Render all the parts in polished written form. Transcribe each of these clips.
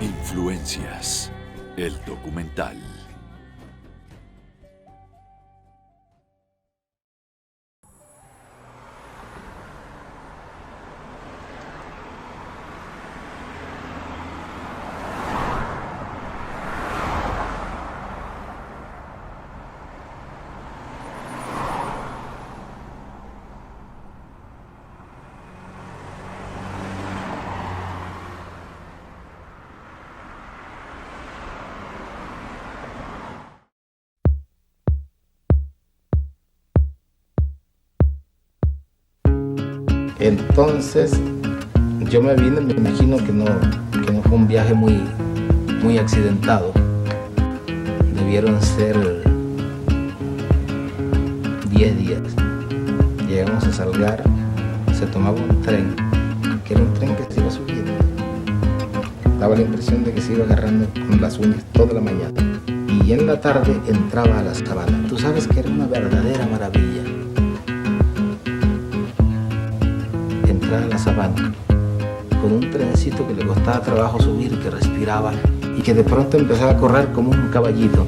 Influencias, el documental. Entonces yo me vine, me imagino que no fue un viaje muy accidentado. Debieron ser 10 días. Llegamos a Salgar, se tomaba un tren, que era un tren que se iba subiendo. Daba la impresión de que se iba agarrando con las uñas toda la mañana. Y en la tarde entraba a la sabana. Tú sabes que era una verdadera maravilla. Entrar a la sabana con un trencito que le costaba trabajo subir, que respiraba y que de pronto empezaba a correr como un caballito.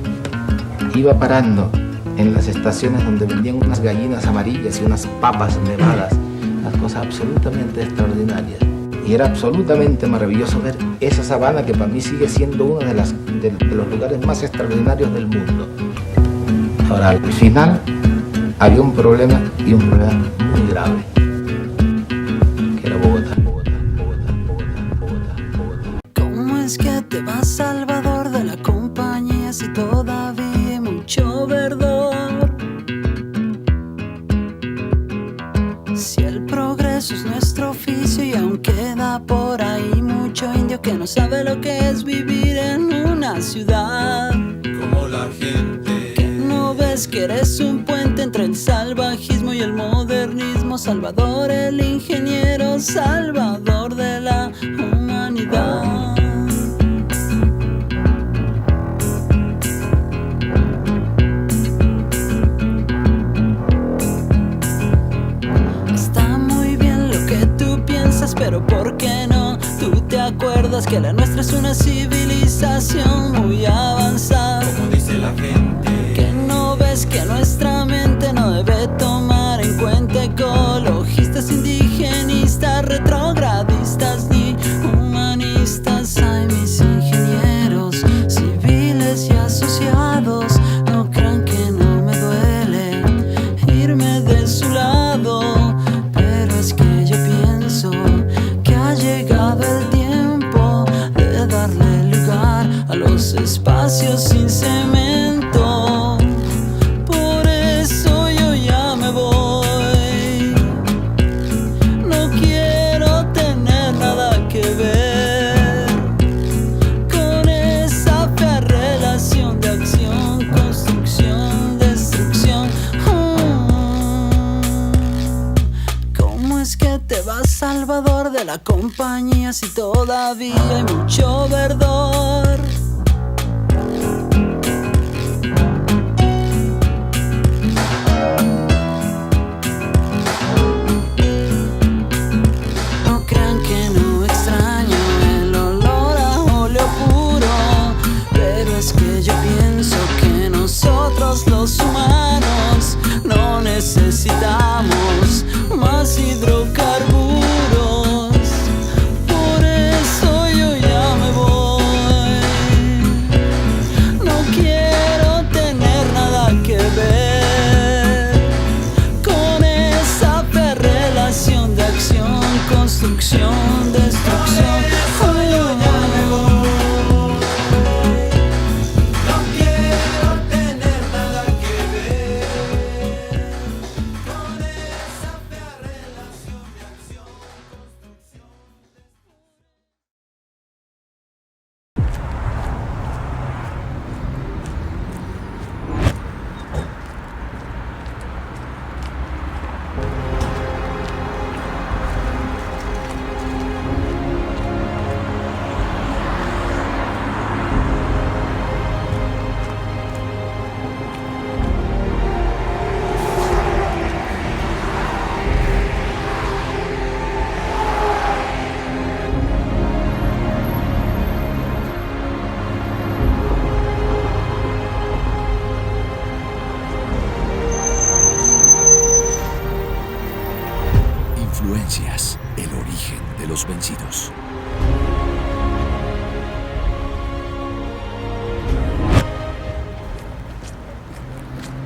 Iba parando en las estaciones donde vendían unas gallinas amarillas y unas papas nevadas, unas cosas absolutamente extraordinarias. Y era absolutamente maravilloso ver esa sabana que para mí sigue siendo uno de los lugares más extraordinarios del mundo. Ahora, al final había un problema, y un problema muy grave. ¿Cómo es que te vas, Salvador, de la compañía si todavía hay mucho verdor? Si el progreso es nuestro oficio y aún queda por ahí mucho indio que no sabe lo que es vivir en una ciudad. Como la gente. ¿Que no ves que eres un puente entre el salvajismo y el modernismo? Salvador el ingeniero, salvador de la humanidad. Está muy bien lo que tú piensas, pero ¿por qué no? Tú te acuerdas que la nuestra es una civilización muy avanzada. Como dice la gente. ¿Que no ves que nuestra mente no debe tomar en cuenta ecologistas, indigenistas, retrogradistas ni humanistas? Ay, mis ingenieros civiles y asociados, no crean que no me duele irme de su lado, pero es que yo pienso que ha llegado el tiempo de darle lugar a los espacios sin cemento. Por eso yo ya me voy. No quiero tener nada que ver con esa fea relación de acción, construcción, destrucción. ¿Cómo es que te vas, Salvador, de la compañía si todavía hay mucho verdor? No crean que no extraño el olor a óleo puro, pero es que yo pienso que nosotros los humanos no necesitamos más hidrocarburos. Por eso yo ya me voy.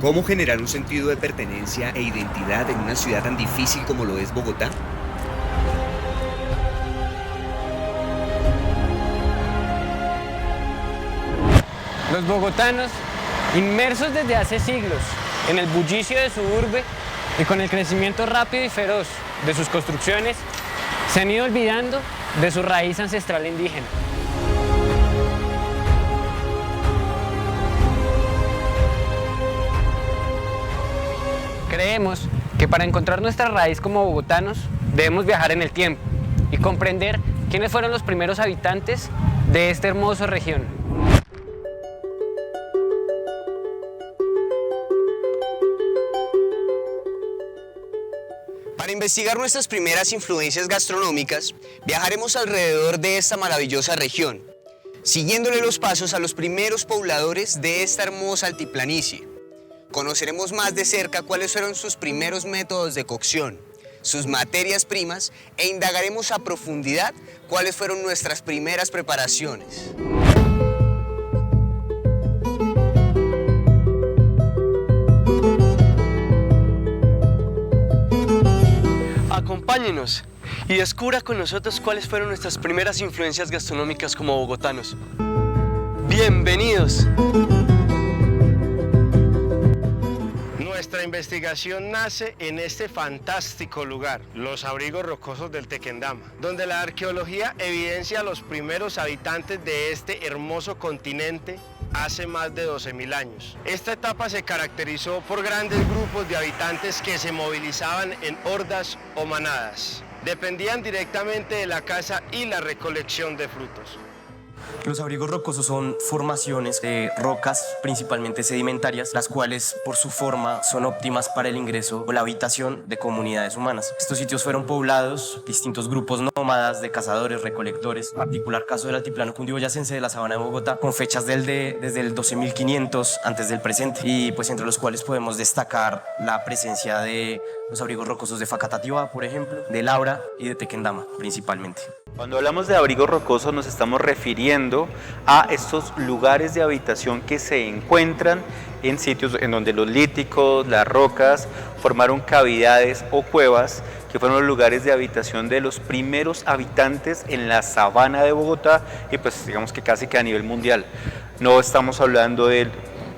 ¿Cómo generar un sentido de pertenencia e identidad en una ciudad tan difícil como lo es Bogotá? Los bogotanos, inmersos desde hace siglos en el bullicio de su urbe y con el crecimiento rápido y feroz de sus construcciones, se han ido olvidando de su raíz ancestral indígena. Creemos que para encontrar nuestra raíz como bogotanos debemos viajar en el tiempo y comprender quiénes fueron los primeros habitantes de esta hermosa región. Para investigar nuestras primeras influencias gastronómicas, viajaremos alrededor de esta maravillosa región, siguiéndole los pasos a los primeros pobladores de esta hermosa altiplanicie. Conoceremos más de cerca cuáles fueron sus primeros métodos de cocción, sus materias primas e indagaremos a profundidad cuáles fueron nuestras primeras preparaciones. Acompáñenos y descubra con nosotros cuáles fueron nuestras primeras influencias gastronómicas como bogotanos. ¡Bienvenidos! Nuestra investigación nace en este fantástico lugar, los abrigos rocosos del Tequendama, donde la arqueología evidencia a los primeros habitantes de este hermoso continente hace más de 12.000 años. Esta etapa se caracterizó por grandes grupos de habitantes que se movilizaban en hordas o manadas. Dependían directamente de la caza y la recolección de frutos. Los abrigos rocosos son formaciones de rocas, principalmente sedimentarias, las cuales por su forma son óptimas para el ingreso o la habitación de comunidades humanas. Estos sitios fueron poblados, distintos grupos nómadas de cazadores, recolectores, particular caso del altiplano cundiboyacense de la sabana de Bogotá, con fechas desde el 12.500 antes del presente, y pues entre los cuales podemos destacar la presencia de los abrigos rocosos de Facatativá, por ejemplo, de Laura y de Tequendama, principalmente. Cuando hablamos de abrigos rocosos nos estamos refiriendo a estos lugares de habitación que se encuentran en sitios en donde los líticos, las rocas, formaron cavidades o cuevas que fueron los lugares de habitación de los primeros habitantes en la sabana de Bogotá y pues digamos que casi que a nivel mundial. No estamos hablando de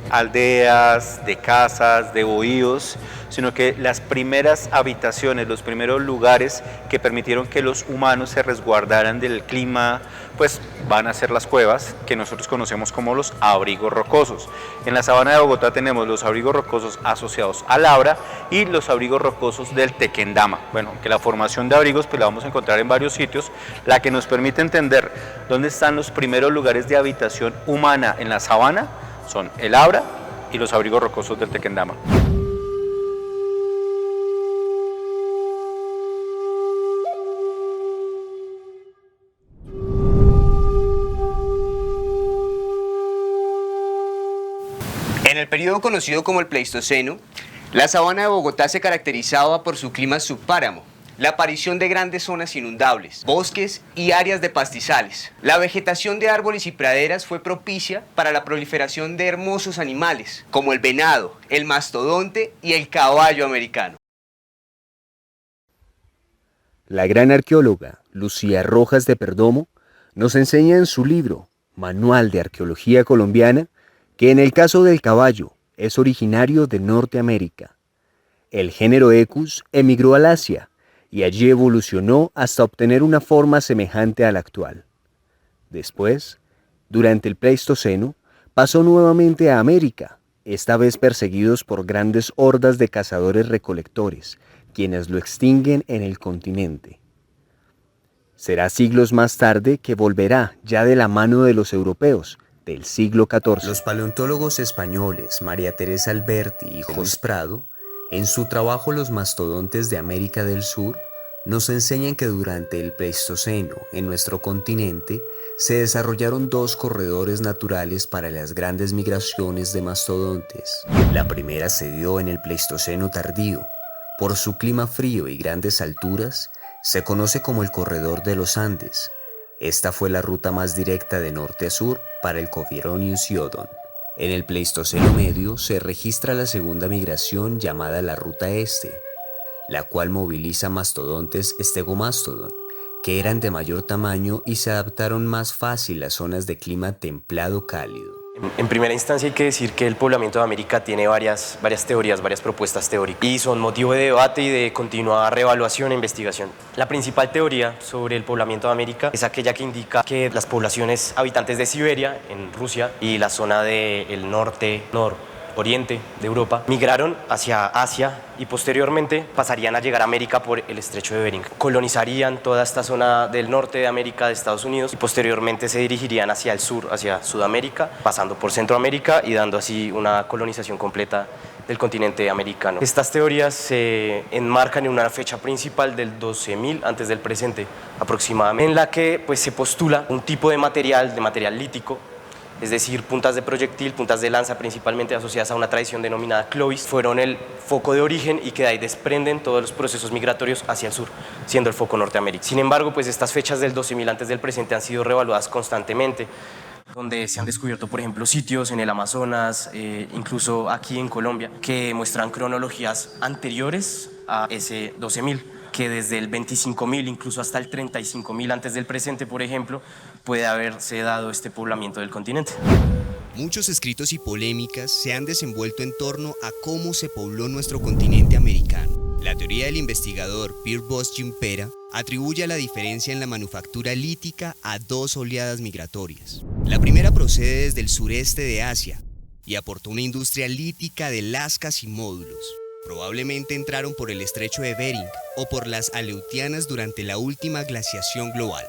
aldeas, de casas, de bohíos, sino que las primeras habitaciones, los primeros lugares que permitieron que los humanos se resguardaran del clima, pues van a ser las cuevas que nosotros conocemos como los abrigos rocosos. En la sabana de Bogotá tenemos los abrigos rocosos asociados a Laura y los abrigos rocosos del Tequendama. Bueno, que la formación de abrigos pues la vamos a encontrar en varios sitios, la que nos permite entender dónde están los primeros lugares de habitación humana en la sabana son el Laura y los abrigos rocosos del Tequendama. En el periodo conocido como el Pleistoceno, la sabana de Bogotá se caracterizaba por su clima subpáramo, la aparición de grandes zonas inundables, bosques y áreas de pastizales. La vegetación de árboles y praderas fue propicia para la proliferación de hermosos animales, como el venado, el mastodonte y el caballo americano. La gran arqueóloga Lucía Rojas de Perdomo nos enseña en su libro Manual de Arqueología Colombiana que en el caso del caballo es originario de Norteamérica. El género Equus emigró al Asia y allí evolucionó hasta obtener una forma semejante a la actual. Después, durante el Pleistoceno, pasó nuevamente a América, esta vez perseguidos por grandes hordas de cazadores-recolectores, quienes lo extinguen en el continente. Será siglos más tarde que volverá ya de la mano de los europeos, del siglo XIV. Los paleontólogos españoles María Teresa Alberti y José Prado, en su trabajo Los mastodontes de América del Sur, nos enseñan que durante el Pleistoceno en nuestro continente se desarrollaron dos corredores naturales para las grandes migraciones de mastodontes. La primera se dio en el Pleistoceno tardío. Por su clima frío y grandes alturas, se conoce como el corredor de los Andes. Esta fue la ruta más directa de norte a sur para el Copieronius iodon. En el Pleistoceno medio se registra la segunda migración llamada la Ruta Este, la cual moviliza mastodontes Stegomastodon, que eran de mayor tamaño y se adaptaron más fácil a zonas de clima templado cálido. En primera instancia hay que decir que el poblamiento de América tiene varias teorías, varias propuestas teóricas y son motivo de debate y de continua reevaluación e investigación. La principal teoría sobre el poblamiento de América es aquella que indica que las poblaciones habitantes de Siberia, en Rusia, y la zona del nororiente de Europa, migraron hacia Asia y posteriormente pasarían a llegar a América por el estrecho de Bering. Colonizarían toda esta zona del norte de América de Estados Unidos y posteriormente se dirigirían hacia el sur, hacia Sudamérica, pasando por Centroamérica y dando así una colonización completa del continente americano. Estas teorías se enmarcan en una fecha principal del 12.000 antes del presente aproximadamente, en la que pues, se postula un tipo de material lítico, es decir, puntas de proyectil, puntas de lanza principalmente asociadas a una tradición denominada Clovis, fueron el foco de origen y que de ahí desprenden todos los procesos migratorios hacia el sur, siendo el foco Norteamérica. Sin embargo, pues estas fechas del 12.000 antes del presente han sido reevaluadas constantemente, donde se han descubierto, por ejemplo, sitios en el Amazonas, incluso aquí en Colombia, que muestran cronologías anteriores a ese 12.000, que desde el 25.000 incluso hasta el 35.000 antes del presente, por ejemplo, puede haberse dado este poblamiento del continente. Muchos escritos y polémicas se han desenvuelto en torno a cómo se pobló nuestro continente americano. La teoría del investigador Pierre Bosch-Gimpera atribuye a la diferencia en la manufactura lítica a dos oleadas migratorias. La primera procede desde el sureste de Asia y aportó una industria lítica de lascas y módulos. Probablemente entraron por el estrecho de Bering o por las Aleutianas durante la última glaciación global.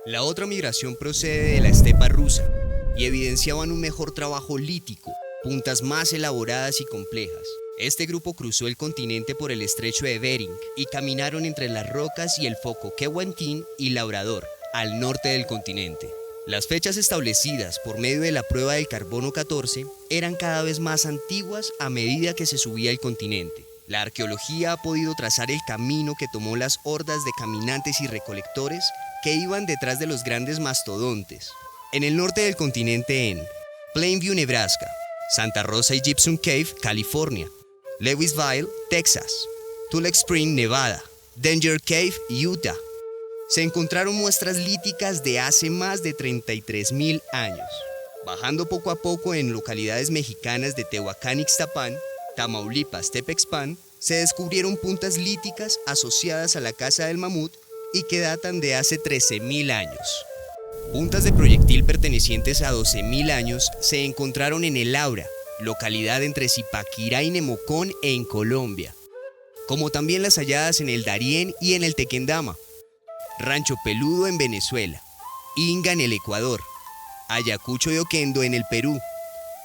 La otra migración procede de la estepa rusa y evidenciaban un mejor trabajo lítico, puntas más elaboradas y complejas. Este grupo cruzó el continente por el estrecho de Bering y caminaron entre las rocas y el foco Kewantin y Labrador, al norte del continente. Las fechas establecidas por medio de la prueba del carbono 14 eran cada vez más antiguas a medida que se subía el continente. La arqueología ha podido trazar el camino que tomó las hordas de caminantes y recolectores que iban detrás de los grandes mastodontes. En el norte del continente en Plainview, Nebraska, Santa Rosa y Gibson Cave, California, Lewisville, Texas, Tulare Spring, Nevada, Danger Cave, Utah. Se encontraron muestras líticas de hace más de 33.000 años. Bajando poco a poco en localidades mexicanas de Tehuacán, Ixtapán, Tamaulipas, Tepexpan, se descubrieron puntas líticas asociadas a la caza del mamut y que datan de hace 13.000 años. Puntas de proyectil pertenecientes a 12.000 años se encontraron en El Aura, localidad entre Zipaquirá y Nemocón en Colombia, como también las halladas en el Darién y en el Tequendama, Rancho Peludo en Venezuela, Inga en el Ecuador, Ayacucho y Oquendo en el Perú,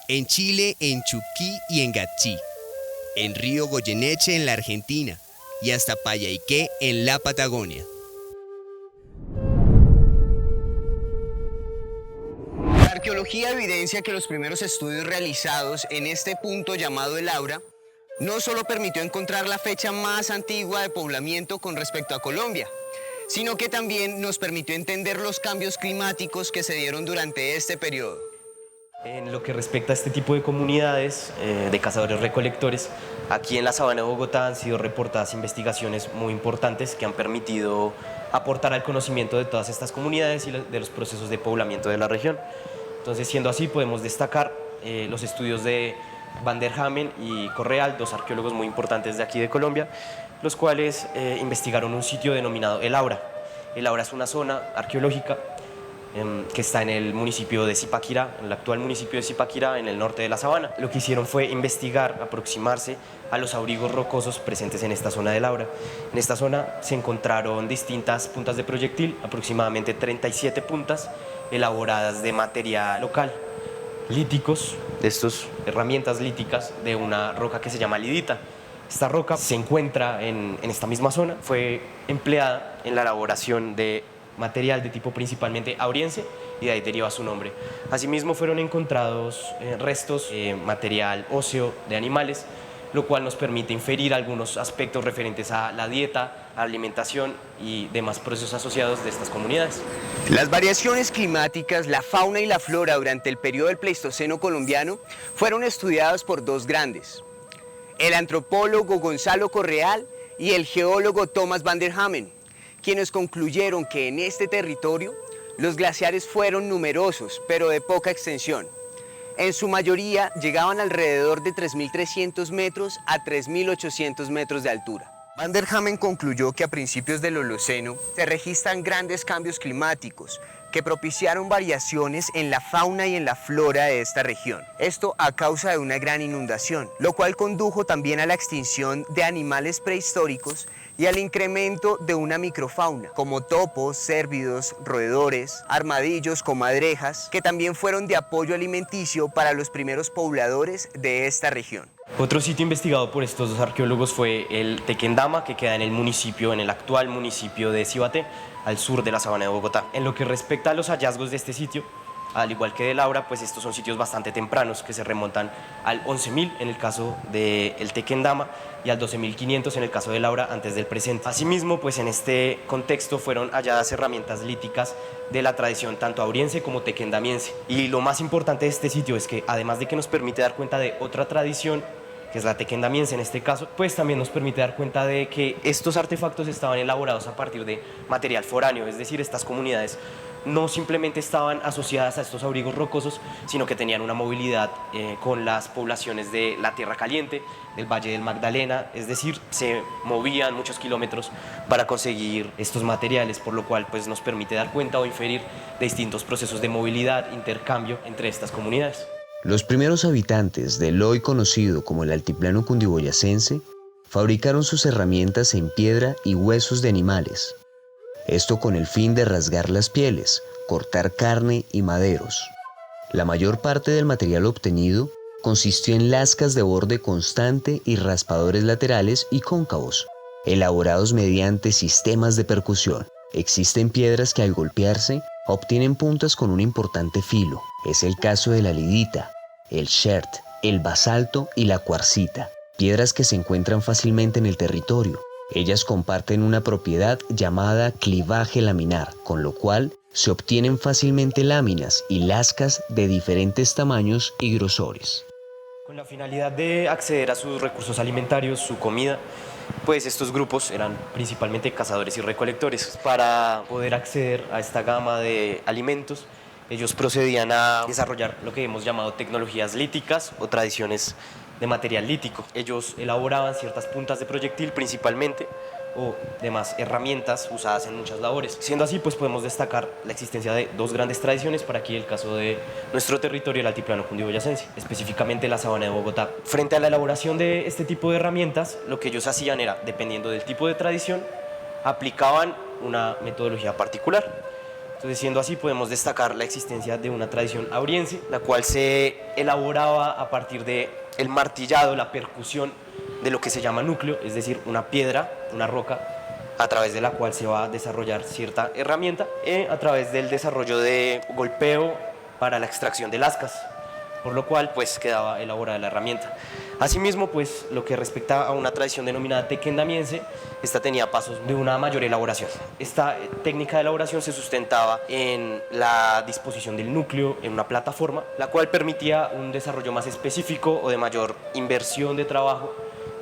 en Chile en Chuquí y en Gatchí, en Río Goyeneche en la Argentina y hasta Payaiqué en la Patagonia. La arqueología evidencia que los primeros estudios realizados en este punto llamado El Aura no solo permitió encontrar la fecha más antigua de poblamiento con respecto a Colombia, sino que también nos permitió entender los cambios climáticos que se dieron durante este periodo. En lo que respecta a este tipo de comunidades de cazadores-recolectores, aquí en la sabana de Bogotá han sido reportadas investigaciones muy importantes que han permitido aportar al conocimiento de todas estas comunidades y de los procesos de poblamiento de la región. Entonces, siendo así, podemos destacar los estudios de Van der Hamen y Correal, dos arqueólogos muy importantes de aquí de Colombia, los cuales investigaron un sitio denominado El Aura. El Aura es una zona arqueológica que está en el municipio de Zipaquirá, en el actual municipio de Zipaquirá, en el norte de la sabana. Lo que hicieron fue investigar, aproximarse a los abrigos rocosos presentes en esta zona del Aura. En esta zona se encontraron distintas puntas de proyectil, aproximadamente 37 puntas, elaboradas de material local, líticos, de estas herramientas líticas de una roca que se llama lidita. Esta roca se encuentra en esta misma zona, fue empleada en la elaboración de material de tipo principalmente auriense y de ahí deriva su nombre. Asimismo fueron encontrados restos de material óseo de animales, lo cual nos permite inferir algunos aspectos referentes a la dieta, a la alimentación y demás procesos asociados de estas comunidades. Las variaciones climáticas, la fauna y la flora durante el periodo del Pleistoceno colombiano fueron estudiadas por dos grandes, el antropólogo Gonzalo Correal y el geólogo Thomas van der Hamen, quienes concluyeron que en este territorio los glaciares fueron numerosos, pero de poca extensión. En su mayoría llegaban alrededor de 3.300 metros a 3.800 metros de altura. Van der Hamen concluyó que a principios del Holoceno se registran grandes cambios climáticos que propiciaron variaciones en la fauna y en la flora de esta región. Esto a causa de una gran inundación, lo cual condujo también a la extinción de animales prehistóricos y al incremento de una microfauna, como topos, cérvidos, roedores, armadillos, comadrejas, que también fueron de apoyo alimenticio para los primeros pobladores de esta región. Otro sitio investigado por estos dos arqueólogos fue el Tequendama, que queda en el actual municipio de Cibaté, al sur de la sabana de Bogotá. En lo que respecta a los hallazgos de este sitio, al igual que de Laura, pues estos son sitios bastante tempranos que se remontan al 11.000 en el caso del Tequendama y al 12.500 en el caso de Laura antes del presente. Asimismo, pues en este contexto fueron halladas herramientas líticas de la tradición tanto auriense como tequendamiense. Y lo más importante de este sitio es que además de que nos permite dar cuenta de otra tradición, que es la tequendamiense en este caso, pues también nos permite dar cuenta de que estos artefactos estaban elaborados a partir de material foráneo, es decir, estas comunidades no simplemente estaban asociadas a estos abrigos rocosos, sino que tenían una movilidad con las poblaciones de la Tierra Caliente, del Valle del Magdalena, es decir, se movían muchos kilómetros para conseguir estos materiales, por lo cual pues, nos permite dar cuenta o inferir de distintos procesos de movilidad, intercambio entre estas comunidades. Los primeros habitantes del hoy conocido como el altiplano cundiboyacense fabricaron sus herramientas en piedra y huesos de animales. Esto con el fin de rasgar las pieles, cortar carne y maderos. La mayor parte del material obtenido consistió en lascas de borde constante y raspadores laterales y cóncavos, elaborados mediante sistemas de percusión. Existen piedras que al golpearse obtienen puntas con un importante filo. Es el caso de la lidita, el chert, el basalto y la cuarcita, piedras que se encuentran fácilmente en el territorio. Ellas comparten una propiedad llamada clivaje laminar, con lo cual se obtienen fácilmente láminas y lascas de diferentes tamaños y grosores. Con la finalidad de acceder a sus recursos alimentarios, su comida, pues estos grupos eran principalmente cazadores y recolectores. Para poder acceder a esta gama de alimentos, ellos procedían a desarrollar lo que hemos llamado tecnologías líticas o tradiciones de material lítico. Ellos elaboraban ciertas puntas de proyectil principalmente o demás herramientas usadas en muchas labores. Siendo así, pues podemos destacar la existencia de dos grandes tradiciones, para aquí el caso de nuestro territorio, el altiplano cundiboyacense, específicamente la sabana de Bogotá. Frente a la elaboración de este tipo de herramientas, lo que ellos hacían era, dependiendo del tipo de tradición, aplicaban una metodología particular. Entonces, siendo así, podemos destacar la existencia de una tradición auriense, la cual se elaboraba a partir de el martillado, la percusión de lo que se llama núcleo, es decir, una piedra, una roca, a través de la cual se va a desarrollar cierta herramienta, a través del desarrollo de golpeo para la extracción de lascas, por lo cual pues quedaba elaborada la herramienta. Asimismo, pues lo que respecta a una tradición denominada tequendamiense, esta tenía pasos de una mayor elaboración. Esta técnica de elaboración se sustentaba en la disposición del núcleo en una plataforma, la cual permitía un desarrollo más específico o de mayor inversión de trabajo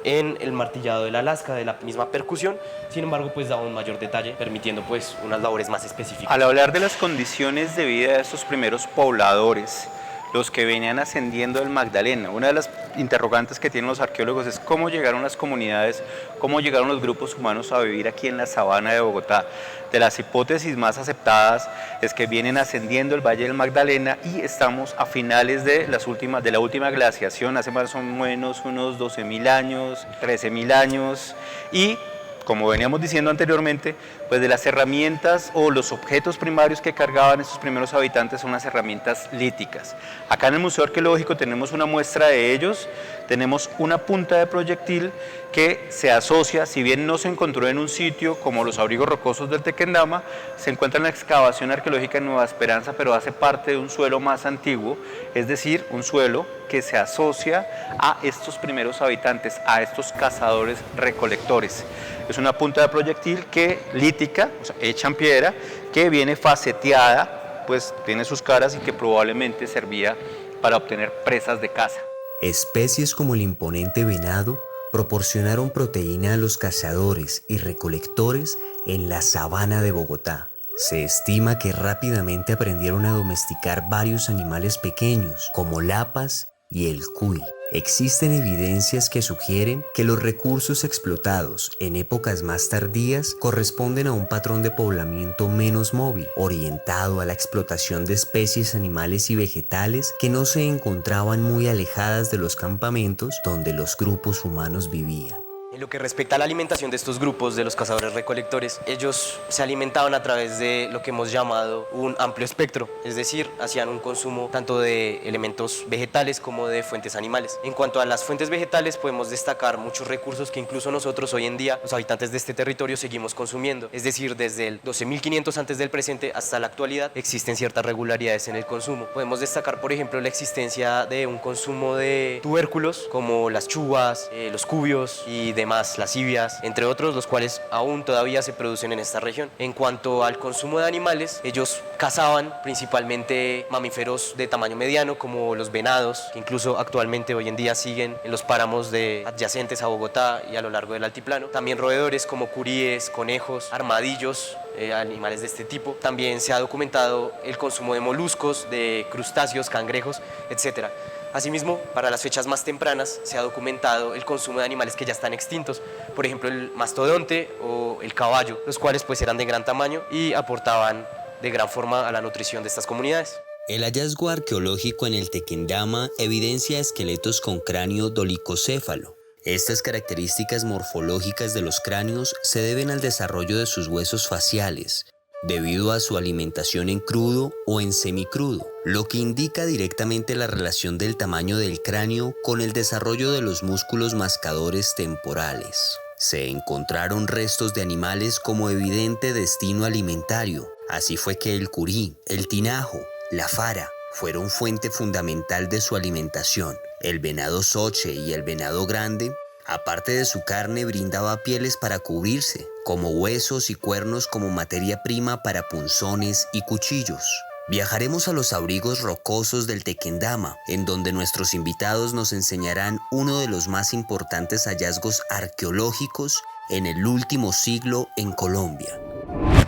en el martillado de la lasca, de la misma percusión. Sin embargo, pues daba un mayor detalle, permitiendo pues unas labores más específicas. Al hablar de las condiciones de vida de estos primeros pobladores, los que venían ascendiendo del Magdalena, una de las interrogantes que tienen los arqueólogos es cómo llegaron las comunidades, cómo llegaron los grupos humanos a vivir aquí en la sabana de Bogotá. De las hipótesis más aceptadas es que vienen ascendiendo el Valle del Magdalena y estamos a finales de la última glaciación, hace más o menos unos 12.000 años, 13.000 años, y como veníamos diciendo anteriormente, pues de las herramientas o los objetos primarios que cargaban estos primeros habitantes son las herramientas líticas. Acá en el Museo Arqueológico tenemos una muestra de ellos, tenemos una punta de proyectil que se asocia, si bien no se encontró en un sitio como los abrigos rocosos del Tequendama, se encuentra en la excavación arqueológica en Nueva Esperanza, pero hace parte de un suelo más antiguo, es decir, un suelo que se asocia a estos primeros habitantes, a estos cazadores recolectores. Es es una punta de proyectil que lítica, o sea, hecha en piedra, que viene faceteada, pues tiene sus caras y que probablemente servía para obtener presas de caza. Especies como el imponente venado proporcionaron proteína a los cazadores y recolectores en la sabana de Bogotá. Se estima que rápidamente aprendieron a domesticar varios animales pequeños, como lapas y el cuy. Existen evidencias que sugieren que los recursos explotados en épocas más tardías corresponden a un patrón de poblamiento menos móvil, orientado a la explotación de especies animales y vegetales que no se encontraban muy alejadas de los campamentos donde los grupos humanos vivían. En lo que respecta a la alimentación de estos grupos, de los cazadores recolectores, ellos se alimentaban a través de lo que hemos llamado un amplio espectro, es decir, hacían un consumo tanto de elementos vegetales como de fuentes animales. En cuanto a las fuentes vegetales, podemos destacar muchos recursos que incluso nosotros hoy en día, los habitantes de este territorio, seguimos consumiendo. Es decir, desde el 12.500 antes del presente hasta la actualidad, existen ciertas regularidades en el consumo. Podemos destacar, por ejemplo, la existencia de un consumo de tubérculos, como las chuvas, los cubios y demás lascivias, entre otros, los cuales aún todavía se producen en esta región. En cuanto al consumo de animales, ellos cazaban principalmente mamíferos de tamaño mediano, como los venados, que incluso actualmente hoy en día siguen en los páramos adyacentes a Bogotá y a lo largo del altiplano. También roedores como curíes, conejos, armadillos, animales de este tipo. También se ha documentado el consumo de moluscos, de crustáceos, cangrejos, etc. Asimismo, para las fechas más tempranas se ha documentado el consumo de animales que ya están extintos, por ejemplo el mastodonte o el caballo, los cuales pues eran de gran tamaño y aportaban de gran forma a la nutrición de estas comunidades. El hallazgo arqueológico en el Tequendama evidencia esqueletos con cráneo dolicocéfalo. Estas características morfológicas de los cráneos se deben al desarrollo de sus huesos faciales, debido a su alimentación en crudo o en semicrudo, lo que indica directamente la relación del tamaño del cráneo con el desarrollo de los músculos mascadores temporales. Se encontraron restos de animales como evidente destino alimentario. Así fue que el curí, el tinajo, la fara fueron fuente fundamental de su alimentación. El venado soche y el venado grande, aparte de su carne, brindaba pieles para cubrirse, como huesos y cuernos como materia prima para punzones y cuchillos. Viajaremos a los abrigos rocosos del Tequendama, en donde nuestros invitados nos enseñarán uno de los más importantes hallazgos arqueológicos en el último siglo en Colombia.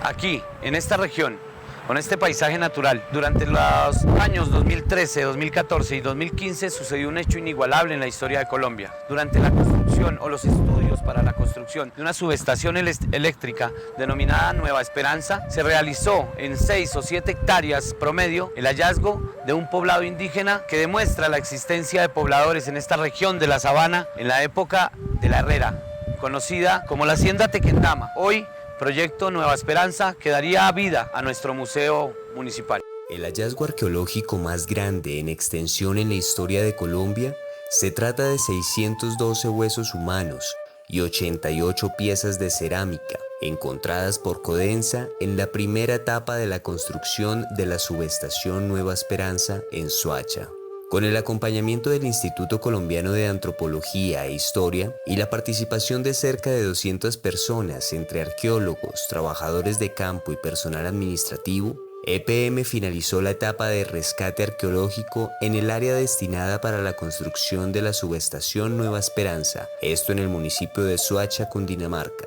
Aquí, en esta región, con este paisaje natural, durante los años 2013, 2014 y 2015 sucedió un hecho inigualable en la historia de Colombia. Durante la construcción o los estudios para la construcción de una subestación eléctrica denominada Nueva Esperanza, se realizó en 6 o 7 hectáreas promedio el hallazgo de un poblado indígena que demuestra la existencia de pobladores en esta región de la sabana en la época de la Herrera, conocida como la Hacienda Tequendama. Hoy, Proyecto Nueva Esperanza que daría vida a nuestro museo municipal. El hallazgo arqueológico más grande en extensión en la historia de Colombia se trata de 612 huesos humanos y 88 piezas de cerámica, encontradas por Codensa en la primera etapa de la construcción de la subestación Nueva Esperanza en Soacha. Con el acompañamiento del Instituto Colombiano de Antropología e Historia y la participación de cerca de 200 personas entre arqueólogos, trabajadores de campo y personal administrativo, EPM finalizó la etapa de rescate arqueológico en el área destinada para la construcción de la subestación Nueva Esperanza, esto en el municipio de Soacha, Cundinamarca.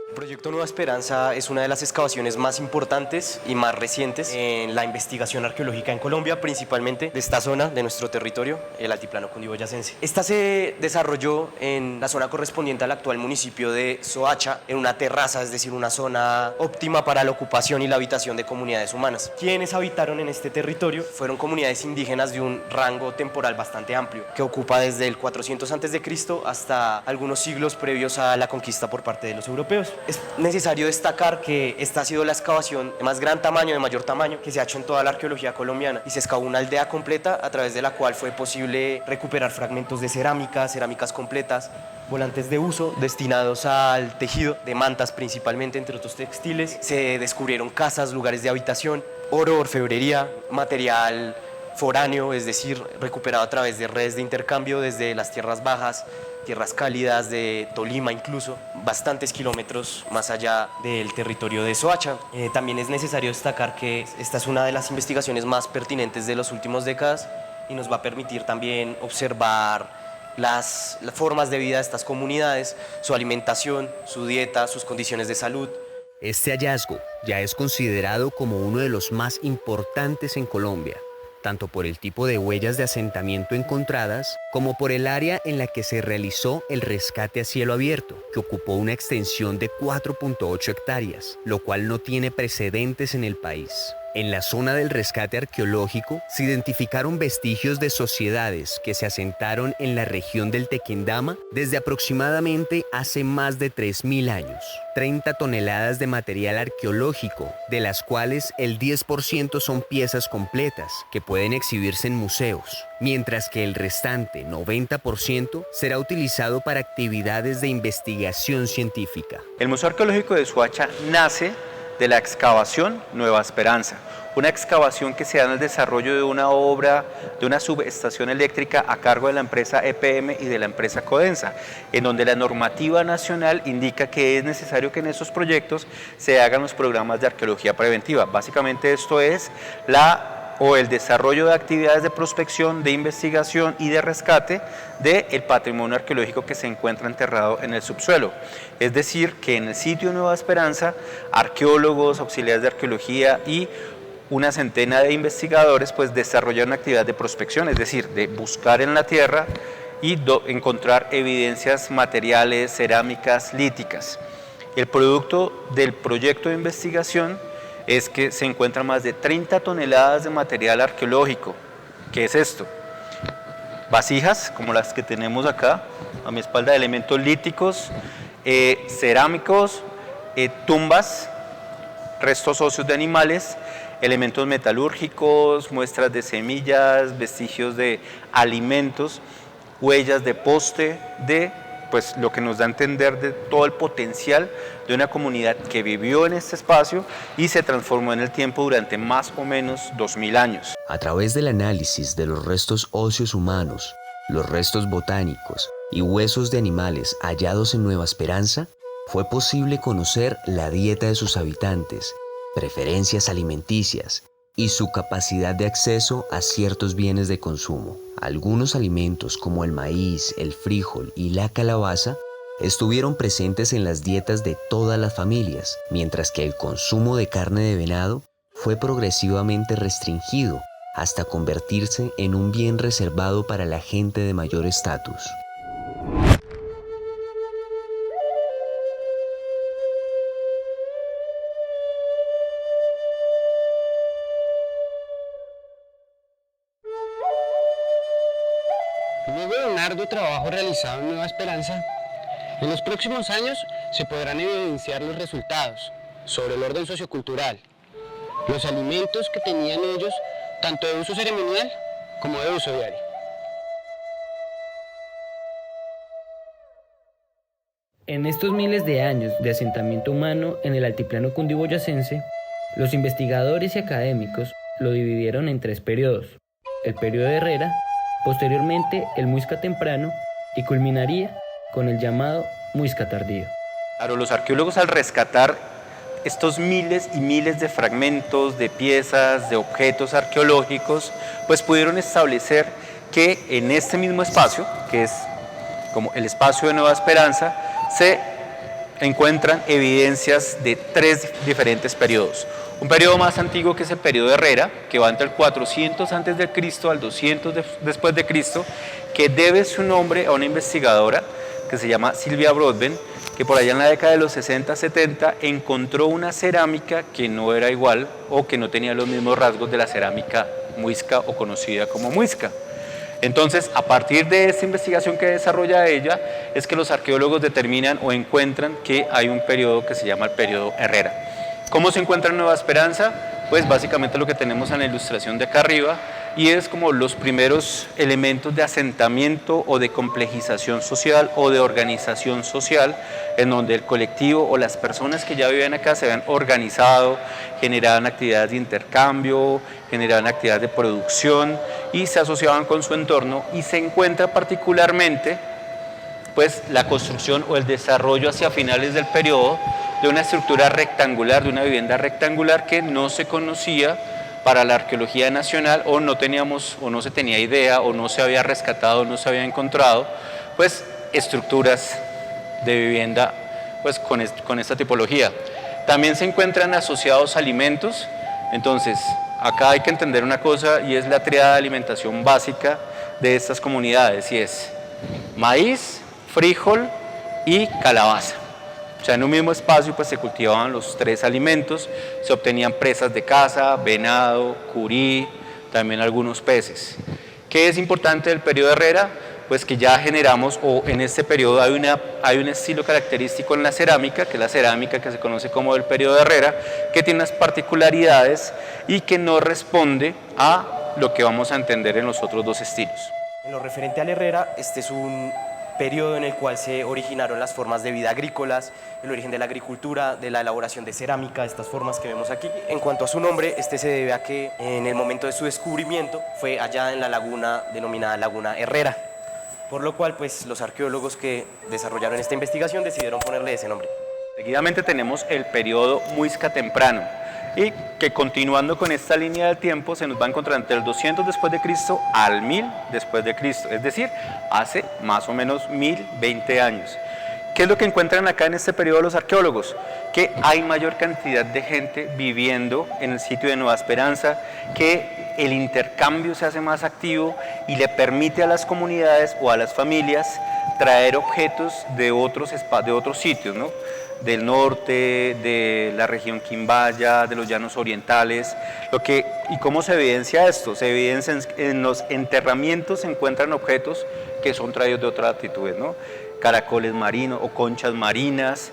El proyecto Nueva Esperanza es una de las excavaciones más importantes y más recientes en la investigación arqueológica en Colombia, principalmente de esta zona de nuestro territorio, el altiplano cundiboyacense. Esta se desarrolló en la zona correspondiente al actual municipio de Soacha, en una terraza, es decir, una zona óptima para la ocupación y la habitación de comunidades humanas. Quienes habitaron en este territorio fueron comunidades indígenas de un rango temporal bastante amplio, que ocupa desde el 400 a.C. hasta algunos siglos previos a la conquista por parte de los europeos. Es necesario destacar que esta ha sido la excavación de más gran tamaño, de mayor tamaño, que se ha hecho en toda la arqueología colombiana, y se excavó una aldea completa a través de la cual fue posible recuperar fragmentos de cerámicas completas, volantes de uso destinados al tejido de mantas principalmente, entre otros textiles. Se descubrieron casas, lugares de habitación, oro, orfebrería, material foráneo, es decir, recuperado a través de redes de intercambio desde las tierras bajas, tierras cálidas de Tolima incluso, bastantes kilómetros más allá del territorio de Soacha. También es necesario destacar que esta es una de las investigaciones más pertinentes de las últimas décadas y nos va a permitir también observar las formas de vida de estas comunidades, su alimentación, su dieta, sus condiciones de salud. Este hallazgo ya es considerado como uno de los más importantes en Colombia, tanto por el tipo de huellas de asentamiento encontradas como por el área en la que se realizó el rescate a cielo abierto, que ocupó una extensión de 4.8 hectáreas, lo cual no tiene precedentes en el país. En la zona del rescate arqueológico se identificaron vestigios de sociedades que se asentaron en la región del Tequendama desde aproximadamente hace más de 3.000 años. 30 toneladas de material arqueológico, de las cuales el 10% son piezas completas que pueden exhibirse en museos, mientras que el restante 90% será utilizado para actividades de investigación científica. El Museo Arqueológico de Soacha nace de la excavación Nueva Esperanza, una excavación que se da en el desarrollo de una obra de una subestación eléctrica a cargo de la empresa EPM y de la empresa Codensa, en donde la normativa nacional indica que es necesario que en estos proyectos se hagan los programas de arqueología preventiva. Básicamente esto es el desarrollo de actividades de prospección, de investigación y de rescate del patrimonio arqueológico que se encuentra enterrado en el subsuelo. Es decir, que en el sitio Nueva Esperanza, arqueólogos, auxiliares de arqueología y una centena de investigadores pues desarrollaron actividades de prospección, es decir, de buscar en la tierra y encontrar evidencias materiales, cerámicas, líticas. El producto del proyecto de investigación es que se encuentran más de 30 toneladas de material arqueológico. ¿Qué es esto? Vasijas, como las que tenemos acá, a mi espalda, elementos líticos, cerámicos, tumbas, restos óseos de animales, elementos metalúrgicos, muestras de semillas, vestigios de alimentos, huellas de poste, pues lo que nos da a entender de todo el potencial de una comunidad que vivió en este espacio y se transformó en el tiempo durante más o menos 2000 años. A través del análisis de los restos óseos humanos, los restos botánicos y huesos de animales hallados en Nueva Esperanza, fue posible conocer la dieta de sus habitantes, preferencias alimenticias y su capacidad de acceso a ciertos bienes de consumo. Algunos alimentos como el maíz, el frijol y la calabaza estuvieron presentes en las dietas de todas las familias, mientras que el consumo de carne de venado fue progresivamente restringido hasta convertirse en un bien reservado para la gente de mayor estatus. Luego de un arduo trabajo realizado en Nueva Esperanza, en los próximos años se podrán evidenciar los resultados sobre el orden sociocultural, los alimentos que tenían ellos, tanto de uso ceremonial como de uso diario. En estos miles de años de asentamiento humano en el altiplano cundiboyacense, los investigadores y académicos lo dividieron en 3 periodos: el periodo de Herrera, posteriormente el Muisca temprano y culminaría con el llamado Muisca tardío. Claro, los arqueólogos al rescatar estos miles y miles de fragmentos, de piezas, de objetos arqueológicos, pues pudieron establecer que en este mismo espacio, que es como el espacio de Nueva Esperanza, se encuentran evidencias de 3 diferentes periodos. Un periodo más antiguo que es el periodo de Herrera, que va entre el 400 a.C. al 200 después de Cristo, que debe su nombre a una investigadora que se llama Silvia Broadbent, que por allá en la década de los 60-70 encontró una cerámica que no era igual o que no tenía los mismos rasgos de la cerámica muisca o conocida como muisca. Entonces, a partir de esta investigación que desarrolla ella, es que los arqueólogos determinan o encuentran que hay un periodo que se llama el periodo Herrera. ¿Cómo se encuentra en Nueva Esperanza? Pues básicamente lo que tenemos en la ilustración de acá arriba y es como los primeros elementos de asentamiento o de complejización social o de organización social, en donde el colectivo o las personas que ya vivían acá se habían organizado, generaban actividades de intercambio, generaban actividades de producción y se asociaban con su entorno, y se encuentra particularmente pues la construcción o el desarrollo hacia finales del periodo de una estructura rectangular, de una vivienda rectangular que no se conocía para la arqueología nacional, o no teníamos, o no se tenía idea, o no se había rescatado, no se había encontrado, pues estructuras de vivienda pues con esta tipología. También se encuentran asociados alimentos. Entonces acá hay que entender una cosa, y es la tríada de alimentación básica de estas comunidades, y es maíz, frijol y calabaza. O sea, en un mismo espacio pues se cultivaban los tres alimentos, se obtenían presas de caza, venado, curí, también algunos peces. ¿Qué es importante del periodo Herrera? Pues que ya generamos, o en este periodo hay un estilo característico en la cerámica, que es la cerámica que se conoce como del periodo Herrera, que tiene unas particularidades y que no responde a lo que vamos a entender en los otros dos estilos. En lo referente al Herrera, este es un periodo en el cual se originaron las formas de vida agrícolas, el origen de la agricultura, de la elaboración de cerámica, estas formas que vemos aquí. En cuanto a su nombre, este se debe a que en el momento de su descubrimiento fue allá en la laguna denominada Laguna Herrera, por lo cual pues los arqueólogos que desarrollaron esta investigación decidieron ponerle ese nombre. Seguidamente tenemos el periodo Muisca temprano, y que continuando con esta línea del tiempo se nos va a encontrar entre el 200 después de Cristo al 1000 después de Cristo, es decir, hace más o menos 1020 años. ¿Qué es lo que encuentran acá en este periodo los arqueólogos? Que hay mayor cantidad de gente viviendo en el sitio de Nueva Esperanza, que el intercambio se hace más activo y le permite a las comunidades o a las familias traer objetos de otros sitios, ¿no? Del norte, de la región Quimbaya, de los llanos orientales. ¿Y cómo se evidencia esto? Se evidencia en los enterramientos, se encuentran objetos que son traídos de otras latitudes, ¿no? Caracoles marinos o conchas marinas.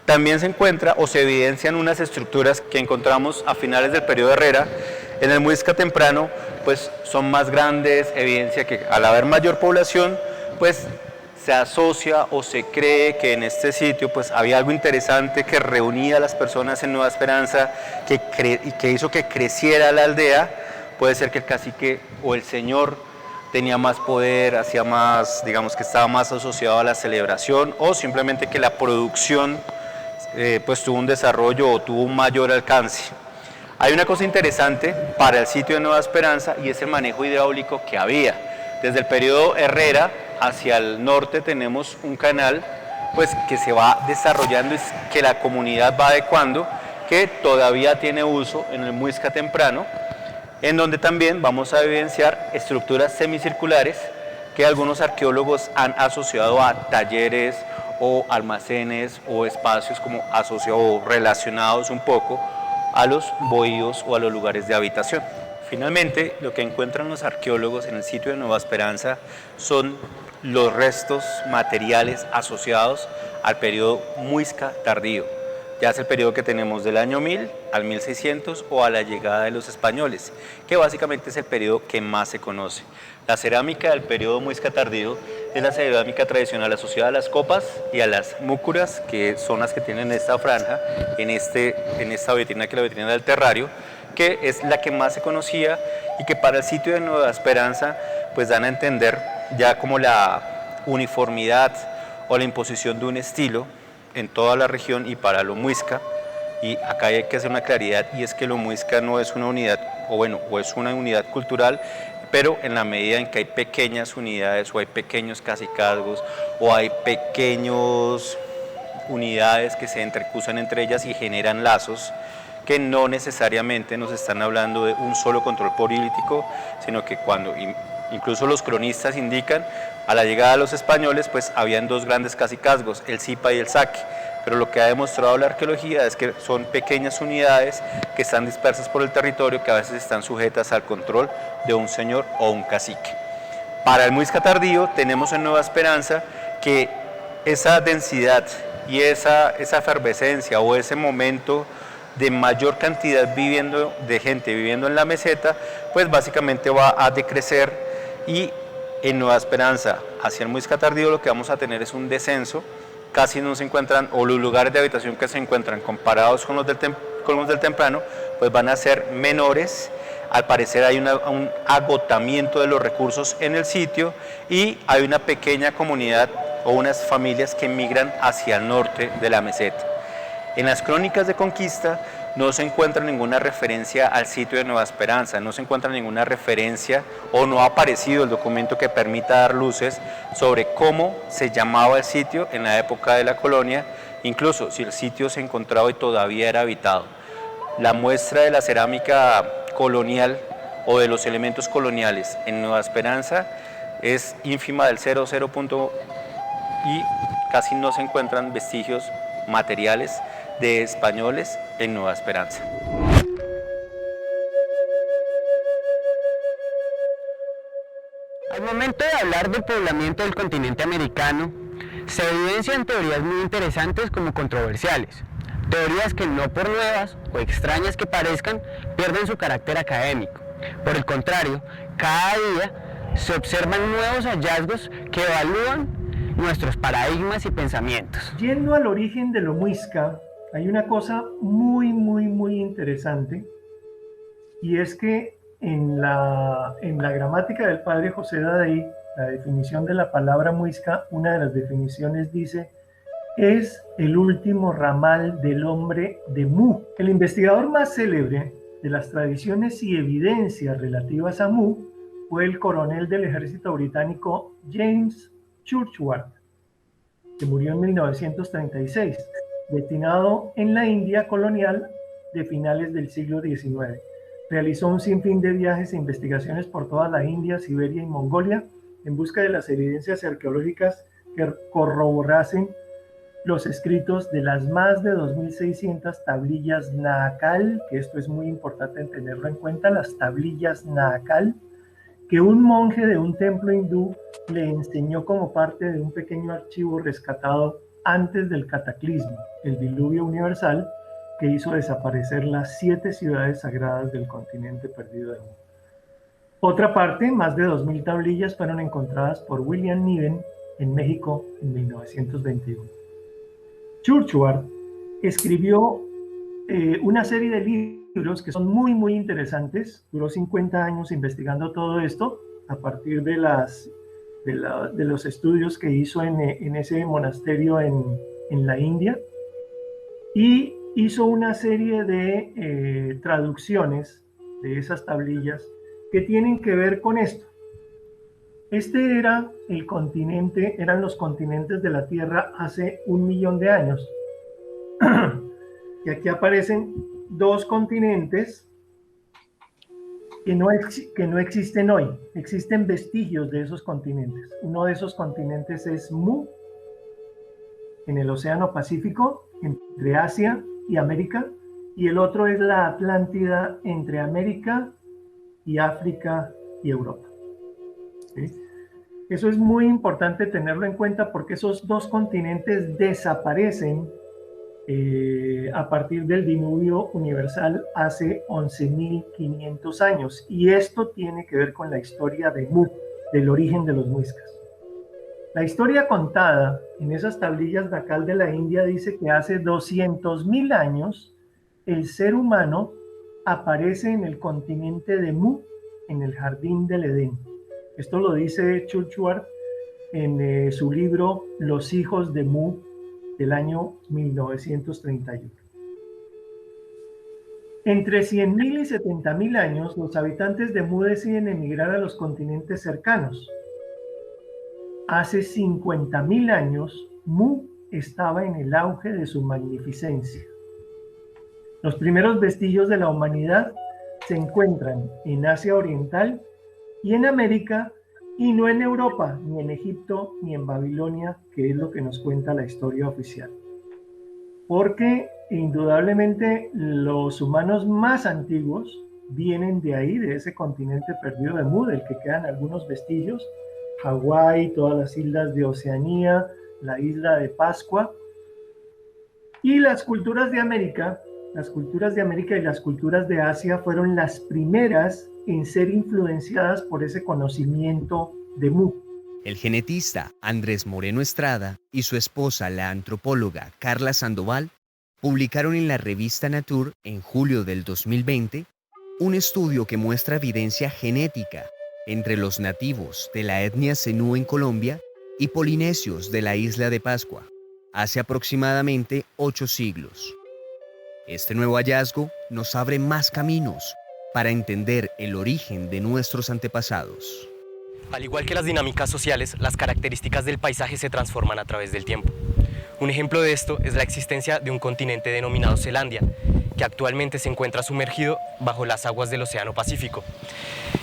También se encuentra o se evidencian unas estructuras que encontramos a finales del periodo Herrera. En el Muisca temprano pues son más grandes, evidencia que al haber mayor población pues se asocia o se cree que en este sitio pues había algo interesante que reunía a las personas en Nueva Esperanza, y que hizo que creciera la aldea. Puede ser que el cacique o el señor tenía más poder, hacía más, digamos que estaba más asociado a la celebración, o simplemente que la producción pues tuvo un desarrollo o tuvo un mayor alcance. Hay una cosa interesante para el sitio de Nueva Esperanza, y es el manejo hidráulico que había. Desde el periodo Herrera hacia el norte tenemos un canal pues que se va desarrollando y que la comunidad va adecuando, que todavía tiene uso en el Muisca temprano, en donde también vamos a evidenciar estructuras semicirculares que algunos arqueólogos han asociado a talleres o almacenes o espacios como asociados o relacionados un poco a los bohíos o a los lugares de habitación. Finalmente, lo que encuentran los arqueólogos en el sitio de Nueva Esperanza son los restos materiales asociados al periodo Muisca tardío. Ya es el periodo que tenemos del año 1000 al 1600 o a la llegada de los españoles, que básicamente es el periodo que más se conoce. La cerámica del periodo Muisca tardío es la cerámica tradicional asociada a las copas y a las múcuras, que son las que tienen esta franja en esta vitrina, que es la vitrina del terrario, que es la que más se conocía, y que para el sitio de Nueva Esperanza pues dan a entender ya como la uniformidad o la imposición de un estilo en toda la región y para lo Muisca. Y acá hay que hacer una claridad, y es que lo Muisca no es una unidad, o es una unidad cultural, pero en la medida en que hay pequeñas unidades o hay pequeños cacicazgos o hay pequeñas unidades que se intercruzan entre ellas y generan lazos, que no necesariamente nos están hablando de un solo control político, sino que cuando incluso los cronistas indican, a la llegada de los españoles pues habían dos grandes cacicazgos, el Zipa y el Saque, pero lo que ha demostrado la arqueología es que son pequeñas unidades que están dispersas por el territorio, que a veces están sujetas al control de un señor o un cacique. Para el Muisca tardío tenemos en Nueva Esperanza que esa densidad y esa efervescencia o ese momento de mayor cantidad de gente viviendo en la meseta, pues básicamente va a decrecer, y en Nueva Esperanza, hacia el Muisca Tardío, lo que vamos a tener es un descenso. Casi no se encuentran, o los lugares de habitación que se encuentran comparados con los del temprano, pues van a ser menores. Al parecer hay un agotamiento de los recursos en el sitio, y hay una pequeña comunidad o unas familias que migran hacia el norte de la meseta. En las crónicas de conquista no se encuentra ninguna referencia al sitio de Nueva Esperanza, no se encuentra ninguna referencia, o no ha aparecido el documento que permita dar luces sobre cómo se llamaba el sitio en la época de la colonia, incluso si el sitio se encontraba y todavía era habitado. La muestra de la cerámica colonial o de los elementos coloniales en Nueva Esperanza es ínfima del 00 punto, y casi no se encuentran vestigios materiales de españoles en Nueva Esperanza. Al momento de hablar del poblamiento del continente americano, se evidencian teorías muy interesantes como controversiales. Teorías que, no por nuevas o extrañas que parezcan, pierden su carácter académico. Por el contrario, cada día se observan nuevos hallazgos que evalúan nuestros paradigmas y pensamientos. Yendo al origen de lo muisca, hay una cosa muy interesante, y es que en la gramática del padre José Dadei, la definición de la palabra muisca, una de las definiciones dice: es el último ramal del hombre de Mu. El investigador más célebre de las tradiciones y evidencias relativas a Mu fue el coronel del ejército británico James Churchward, que murió en 1936, destinado en la India colonial de finales del siglo XIX. Realizó un sinfín de viajes e investigaciones por toda la India, Siberia y Mongolia en busca de las evidencias arqueológicas que corroborasen los escritos de las más de 2.600 tablillas Nahakal, que esto es muy importante tenerlo en cuenta, las tablillas Nahakal, que un monje de un templo hindú le enseñó como parte de un pequeño archivo rescatado antes del cataclismo, el diluvio universal, que hizo desaparecer las 7 ciudades sagradas del continente perdido de Mu. Otra parte, más de 2.000 tablillas, fueron encontradas por William Niven en México en 1921. Churchward escribió una serie de libros que son muy interesantes. Duró 50 años investigando todo esto a partir de los estudios que hizo en ese monasterio en la India, y hizo una serie de traducciones de esas tablillas que tienen que ver con esto. Este era el continente, eran los continentes de la Tierra hace 1 millón de años. Y aquí aparecen 2 continentes que no existen hoy. Existen vestigios de esos continentes. Uno de esos continentes es Mu, en el Océano Pacífico, entre Asia y América, y el otro es la Atlántida, entre América y África y Europa. ¿Sí? Eso es muy importante tenerlo en cuenta, porque esos 2 continentes desaparecen a partir del diluvio universal hace 11.500 años, y esto tiene que ver con la historia de Mu, del origen de los muiscas. La historia contada en esas tablillas Nahakal de la India dice que hace 200.000 años el ser humano aparece en el continente de Mu, en el jardín del Edén. Esto lo dice Churchward en su libro Los hijos de Mu, del año 1931. Entre 100.000 y 70.000 años, los habitantes de Mu deciden emigrar a los continentes cercanos. Hace 50.000 años, Mu estaba en el auge de su magnificencia. Los primeros vestigios de la humanidad se encuentran en Asia Oriental y en América, y no en Europa, ni en Egipto, ni en Babilonia, que es lo que nos cuenta la historia oficial. Porque indudablemente los humanos más antiguos vienen de ahí, de ese continente perdido de Mu, del que quedan algunos vestigios: Hawái, todas las islas de Oceanía, la isla de Pascua. Y las culturas de América Las culturas de América y las culturas de Asia fueron las primeras en ser influenciadas por ese conocimiento de Mu. El genetista Andrés Moreno Estrada y su esposa, la antropóloga Carla Sandoval, publicaron en la revista Nature en julio del 2020 un estudio que muestra evidencia genética entre los nativos de la etnia zenú en Colombia y polinesios de la isla de Pascua, hace aproximadamente 8 siglos. Este nuevo hallazgo nos abre más caminos para entender el origen de nuestros antepasados. Al igual que las dinámicas sociales, las características del paisaje se transforman a través del tiempo. Un ejemplo de esto es la existencia de un continente denominado Zelandia, que actualmente se encuentra sumergido bajo las aguas del Océano Pacífico.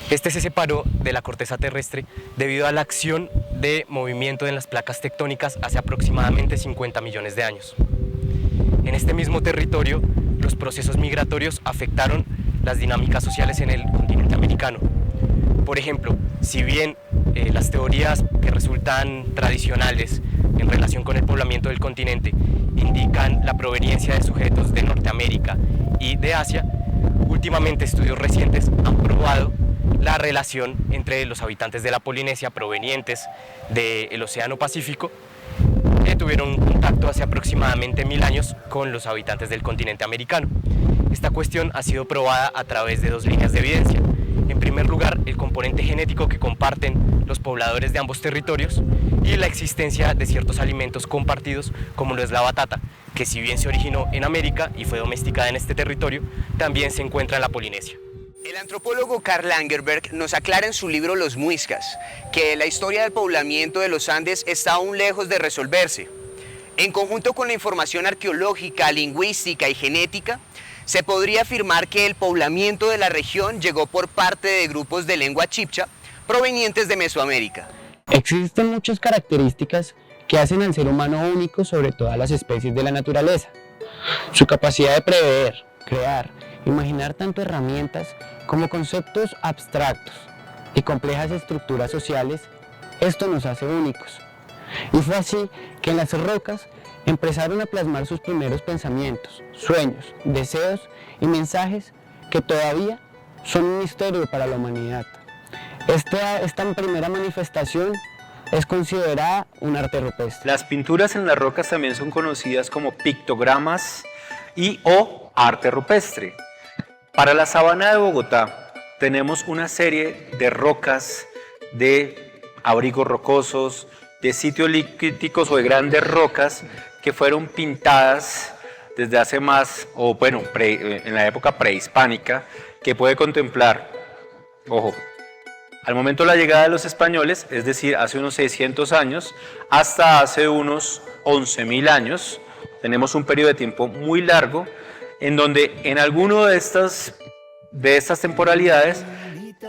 Este se separó de la corteza terrestre debido a la acción de movimiento en las placas tectónicas hace aproximadamente 50 millones de años. En este mismo territorio, los procesos migratorios afectaron las dinámicas sociales en el continente americano. Por ejemplo, si bien las teorías que resultan tradicionales en relación con el poblamiento del continente indican la proveniencia de sujetos de Norteamérica y de Asia, últimamente estudios recientes han probado la relación entre los habitantes de la Polinesia provenientes del Océano Pacífico que tuvieron un contacto hace aproximadamente 1000 años con los habitantes del continente americano. Esta cuestión ha sido probada a través de 2 líneas de evidencia. En primer lugar, el componente genético que comparten los pobladores de ambos territorios y la existencia de ciertos alimentos compartidos como lo es la batata, que si bien se originó en América y fue domesticada en este territorio, también se encuentra en la Polinesia. El antropólogo Karl Lagerberg nos aclara en su libro Los Muiscas que la historia del poblamiento de los Andes está aún lejos de resolverse. En conjunto con la información arqueológica, lingüística y genética, se podría afirmar que el poblamiento de la región llegó por parte de grupos de lengua chibcha provenientes de Mesoamérica. Existen muchas características que hacen al ser humano único sobre todas las especies de la naturaleza. Su capacidad de prever, crear, imaginar tanto herramientas como conceptos abstractos y complejas estructuras sociales, esto nos hace únicos. Y fue así que en las rocas empezaron a plasmar sus primeros pensamientos, sueños, deseos y mensajes que todavía son un misterio para la humanidad. Esta primera manifestación es considerada un arte rupestre. Las pinturas en las rocas también son conocidas como pictogramas y o arte rupestre. Para la sabana de Bogotá tenemos una serie de rocas, de abrigos rocosos, de sitios líticos o de grandes rocas que fueron pintadas desde hace más, o bueno, en la época prehispánica, que puede contemplar, ojo, al momento de la llegada de los españoles, es decir, hace unos 600 años, hasta hace unos 11.000 años, tenemos un periodo de tiempo muy largo, en donde en alguno de estas temporalidades,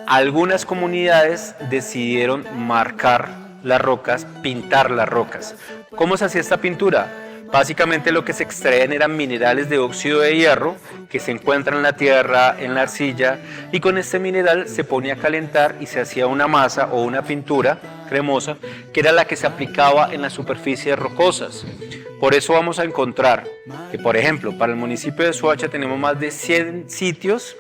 algunas comunidades decidieron marcar las rocas, pintar las rocas. ¿Cómo se hacía esta pintura? Básicamente lo que se extraían eran minerales de óxido de hierro que se encuentran en la tierra, en la arcilla, y con este mineral se ponía a calentar y se hacía una masa o una pintura cremosa que era la que se aplicaba en las superficies rocosas. Por eso vamos a encontrar que, por ejemplo, para el municipio de Soacha tenemos más de 100 sitios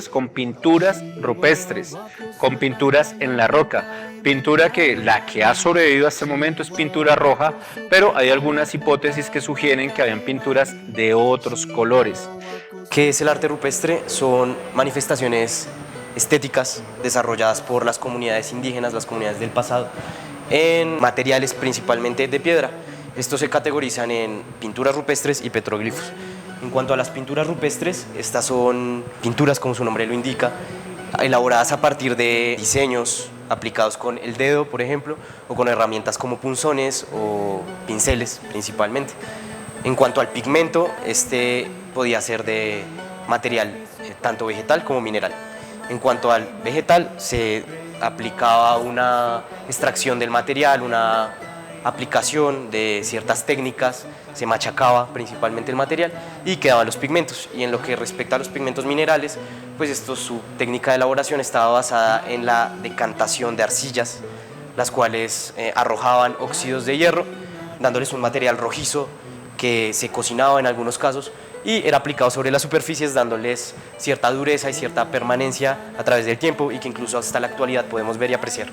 con pinturas rupestres, con pinturas en la roca. Pintura que la que ha sobrevivido hasta el momento es pintura roja, pero hay algunas hipótesis que sugieren que habían pinturas de otros colores. ¿Qué es el arte rupestre? Son manifestaciones estéticas desarrolladas por las comunidades indígenas, las comunidades del pasado, en materiales principalmente de piedra. Estos se categorizan en pinturas rupestres y petroglifos. En cuanto a las pinturas rupestres, estas son pinturas, como su nombre lo indica, elaboradas a partir de diseños aplicados con el dedo, por ejemplo, o con herramientas como punzones o pinceles principalmente. En cuanto al pigmento, este podía ser de material tanto vegetal como mineral. En cuanto al vegetal, se aplicaba una extracción del material, una aplicación de ciertas técnicas, se machacaba principalmente el material y quedaban los pigmentos. Y en lo que respecta a los pigmentos minerales, pues su técnica de elaboración estaba basada en la decantación de arcillas, las cuales arrojaban óxidos de hierro, dándoles un material rojizo que se cocinaba en algunos casos y era aplicado sobre las superficies dándoles cierta dureza y cierta permanencia a través del tiempo y que incluso hasta la actualidad podemos ver y apreciar.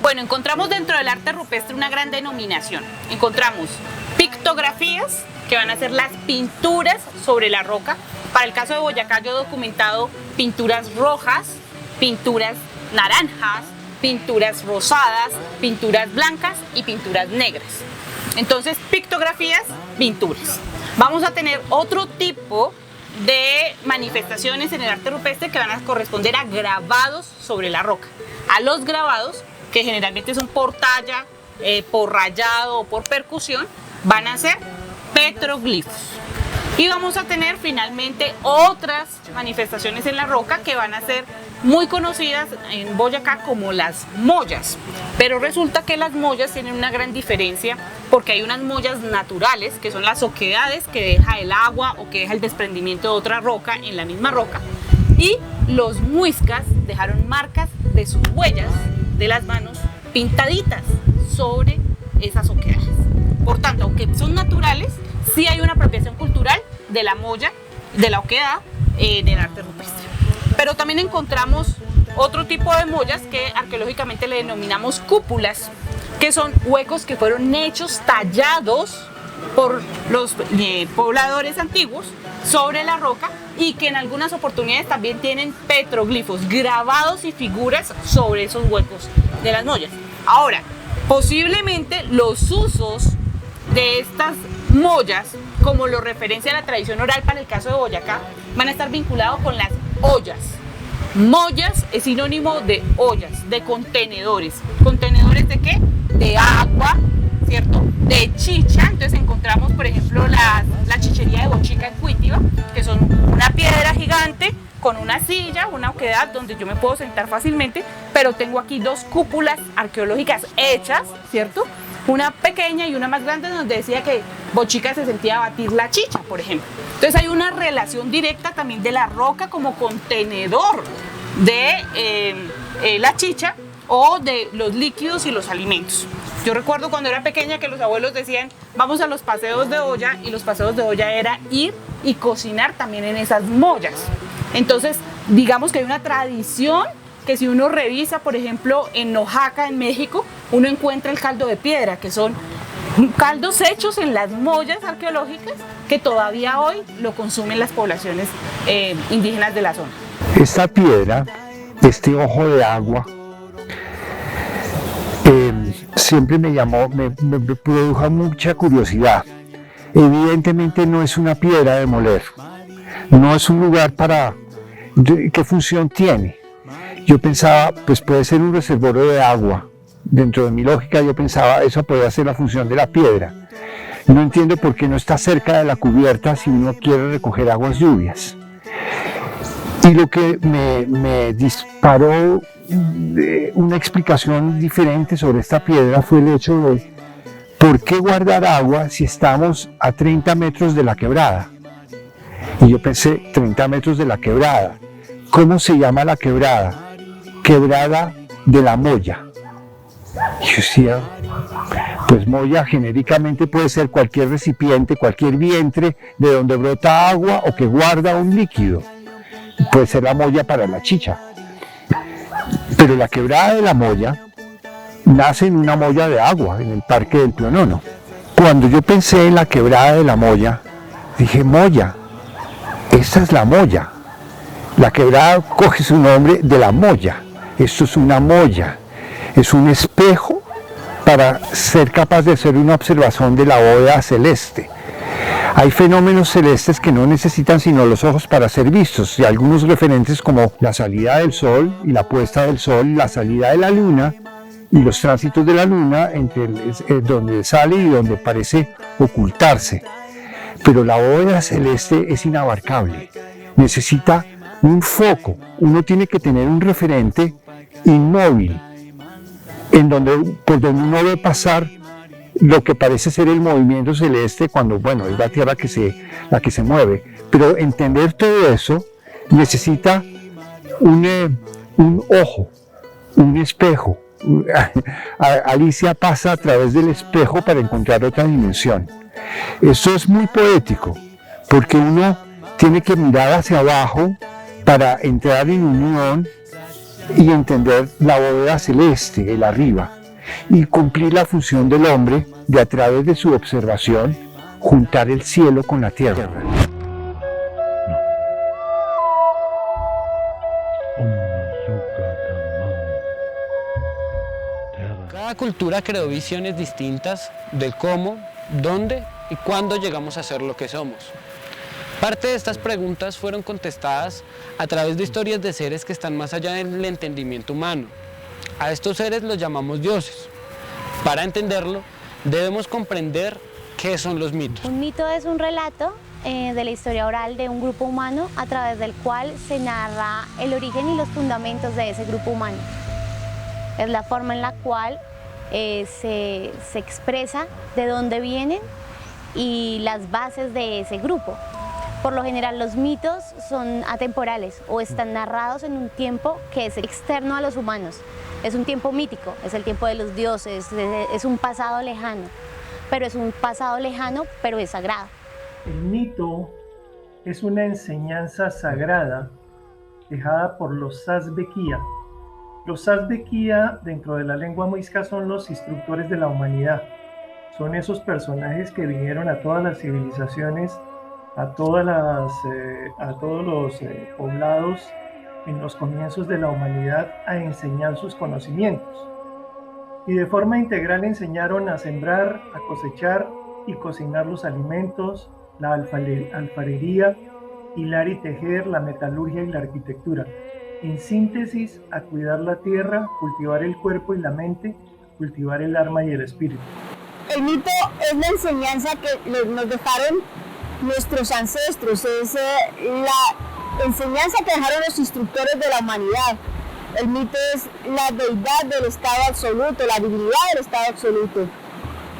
Bueno, encontramos dentro del arte rupestre una gran denominación. Encontramos pictografías, que van a ser las pinturas sobre la roca. Para el caso de Boyacá yo he documentado pinturas rojas, pinturas naranjas, pinturas rosadas, pinturas blancas y pinturas negras. Entonces, pictografías, pinturas. Vamos a tener otro tipo de manifestaciones en el arte rupestre que van a corresponder a grabados sobre la roca. A los grabados, que generalmente son por talla, por rayado o por percusión, van a ser petroglifos. Y vamos a tener finalmente otras manifestaciones en la roca que van a ser muy conocidas en Boyacá como las mollas. Pero resulta que las mollas tienen una gran diferencia porque hay unas mollas naturales, que son las oquedades que deja el agua o que deja el desprendimiento de otra roca en la misma roca. Y los muiscas dejaron marcas de sus huellas de las manos pintaditas sobre esas oquedades. Por tanto, aunque son naturales, sí hay una apropiación cultural de la molla, de la oquedad en el arte rupestre. Pero también encontramos otro tipo de mollas que arqueológicamente le denominamos cúpulas, que son huecos que fueron hechos, tallados por los pobladores antiguos sobre la roca y que en algunas oportunidades también tienen petroglifos, grabados y figuras sobre esos huecos de las mollas. Ahora, posiblemente los usos de estas mollas, como lo referencia a la tradición oral para el caso de Boyacá, van a estar vinculados con las ollas. Mollas es sinónimo de ollas, de contenedores. ¿Contenedores de qué? De agua, ¿cierto? De chicha. Entonces encontramos, por ejemplo, la chichería de Bochica en Cuitiba, que son una piedra gigante con una silla, una oquedad donde yo me puedo sentar fácilmente, pero tengo aquí dos cúpulas arqueológicas hechas, ¿cierto? Una pequeña y una más grande, donde decía que Bochica se sentía a batir la chicha, por ejemplo. Entonces hay una relación directa también de la roca como contenedor de la chicha o de los líquidos y los alimentos. Yo recuerdo cuando era pequeña que los abuelos decían, vamos a los paseos de olla, y los paseos de olla era ir y cocinar también en esas mollas. Entonces, digamos que hay una tradición que si uno revisa, por ejemplo, en Oaxaca, en México, uno encuentra el caldo de piedra, que son caldos hechos en las mollas arqueológicas que todavía hoy lo consumen las poblaciones indígenas de la zona. Esta piedra, este ojo de agua, siempre me produjo mucha curiosidad. Evidentemente no es una piedra de moler, no es un lugar para... ¿Qué función tiene? Yo pensaba, pues puede ser un reservorio de agua. Dentro de mi lógica yo pensaba, eso puede ser la función de la piedra. No entiendo por qué no está cerca de la cubierta si uno quiere recoger aguas lluvias. Y lo que me disparó una explicación diferente sobre esta piedra fue el hecho de ¿por qué guardar agua si estamos a 30 metros de la quebrada? Y yo pensé, 30 metros de la quebrada. ¿Cómo se llama la quebrada? Quebrada de la Molla. Y yo decía, pues molla genéricamente puede ser cualquier recipiente, cualquier vientre de donde brota agua o que guarda un líquido. Puede ser la molla para la chicha. Pero la quebrada de la Molla nace en una molla de agua, en el Parque del Pionono. Cuando yo pensé en la quebrada de la Molla, dije, Molla, esta es la Molla. La quebrada coge su nombre de la Molla. Esto es una molla, es un espejo para ser capaz de hacer una observación de la bóveda celeste. Hay fenómenos celestes que no necesitan sino los ojos para ser vistos, y algunos referentes como la salida del sol y la puesta del sol, la salida de la luna y los tránsitos de la luna entre donde sale y donde parece ocultarse. Pero la bóveda celeste es inabarcable, necesita un foco, uno tiene que tener un referente inmóvil, por donde uno ve pasar lo que parece ser el movimiento celeste cuando, bueno, es la Tierra la que se mueve. Pero entender todo eso necesita un ojo, un espejo. Alicia pasa a través del espejo para encontrar otra dimensión. Eso es muy poético, porque uno tiene que mirar hacia abajo para entrar en unión y entender la bóveda celeste, el arriba, y cumplir la función del hombre de, a través de su observación, juntar el cielo con la tierra. Cada cultura creó visiones distintas del cómo, dónde y cuándo llegamos a ser lo que somos. Parte de estas preguntas fueron contestadas a través de historias de seres que están más allá del entendimiento humano. A estos seres los llamamos dioses. Para entenderlo, debemos comprender qué son los mitos. Un mito es un relato de la historia oral de un grupo humano a través del cual se narra el origen y los fundamentos de ese grupo humano. Es la forma en la cual se expresa de dónde vienen y las bases de ese grupo. Por lo general los mitos son atemporales o están narrados en un tiempo que es externo a los humanos. Es un tiempo mítico, es el tiempo de los dioses, es un pasado lejano, pero es un pasado lejano, pero es sagrado. El mito es una enseñanza sagrada dejada por los Sasbequía. Los Sasbequía dentro de la lengua muisca son los instructores de la humanidad. Son esos personajes que vinieron a todas las civilizaciones, a todos los poblados en los comienzos de la humanidad a enseñar sus conocimientos. Y de forma integral enseñaron a sembrar, a cosechar y cocinar los alimentos, la alfarería, hilar y tejer, la metalurgia y la arquitectura. En síntesis, a cuidar la tierra, cultivar el cuerpo y la mente, cultivar el alma y el espíritu. El mito es la enseñanza que nos dejaron nuestros ancestros, es la enseñanza que dejaron los instructores de la humanidad. El mito es la deidad del estado absoluto, la divinidad del estado absoluto.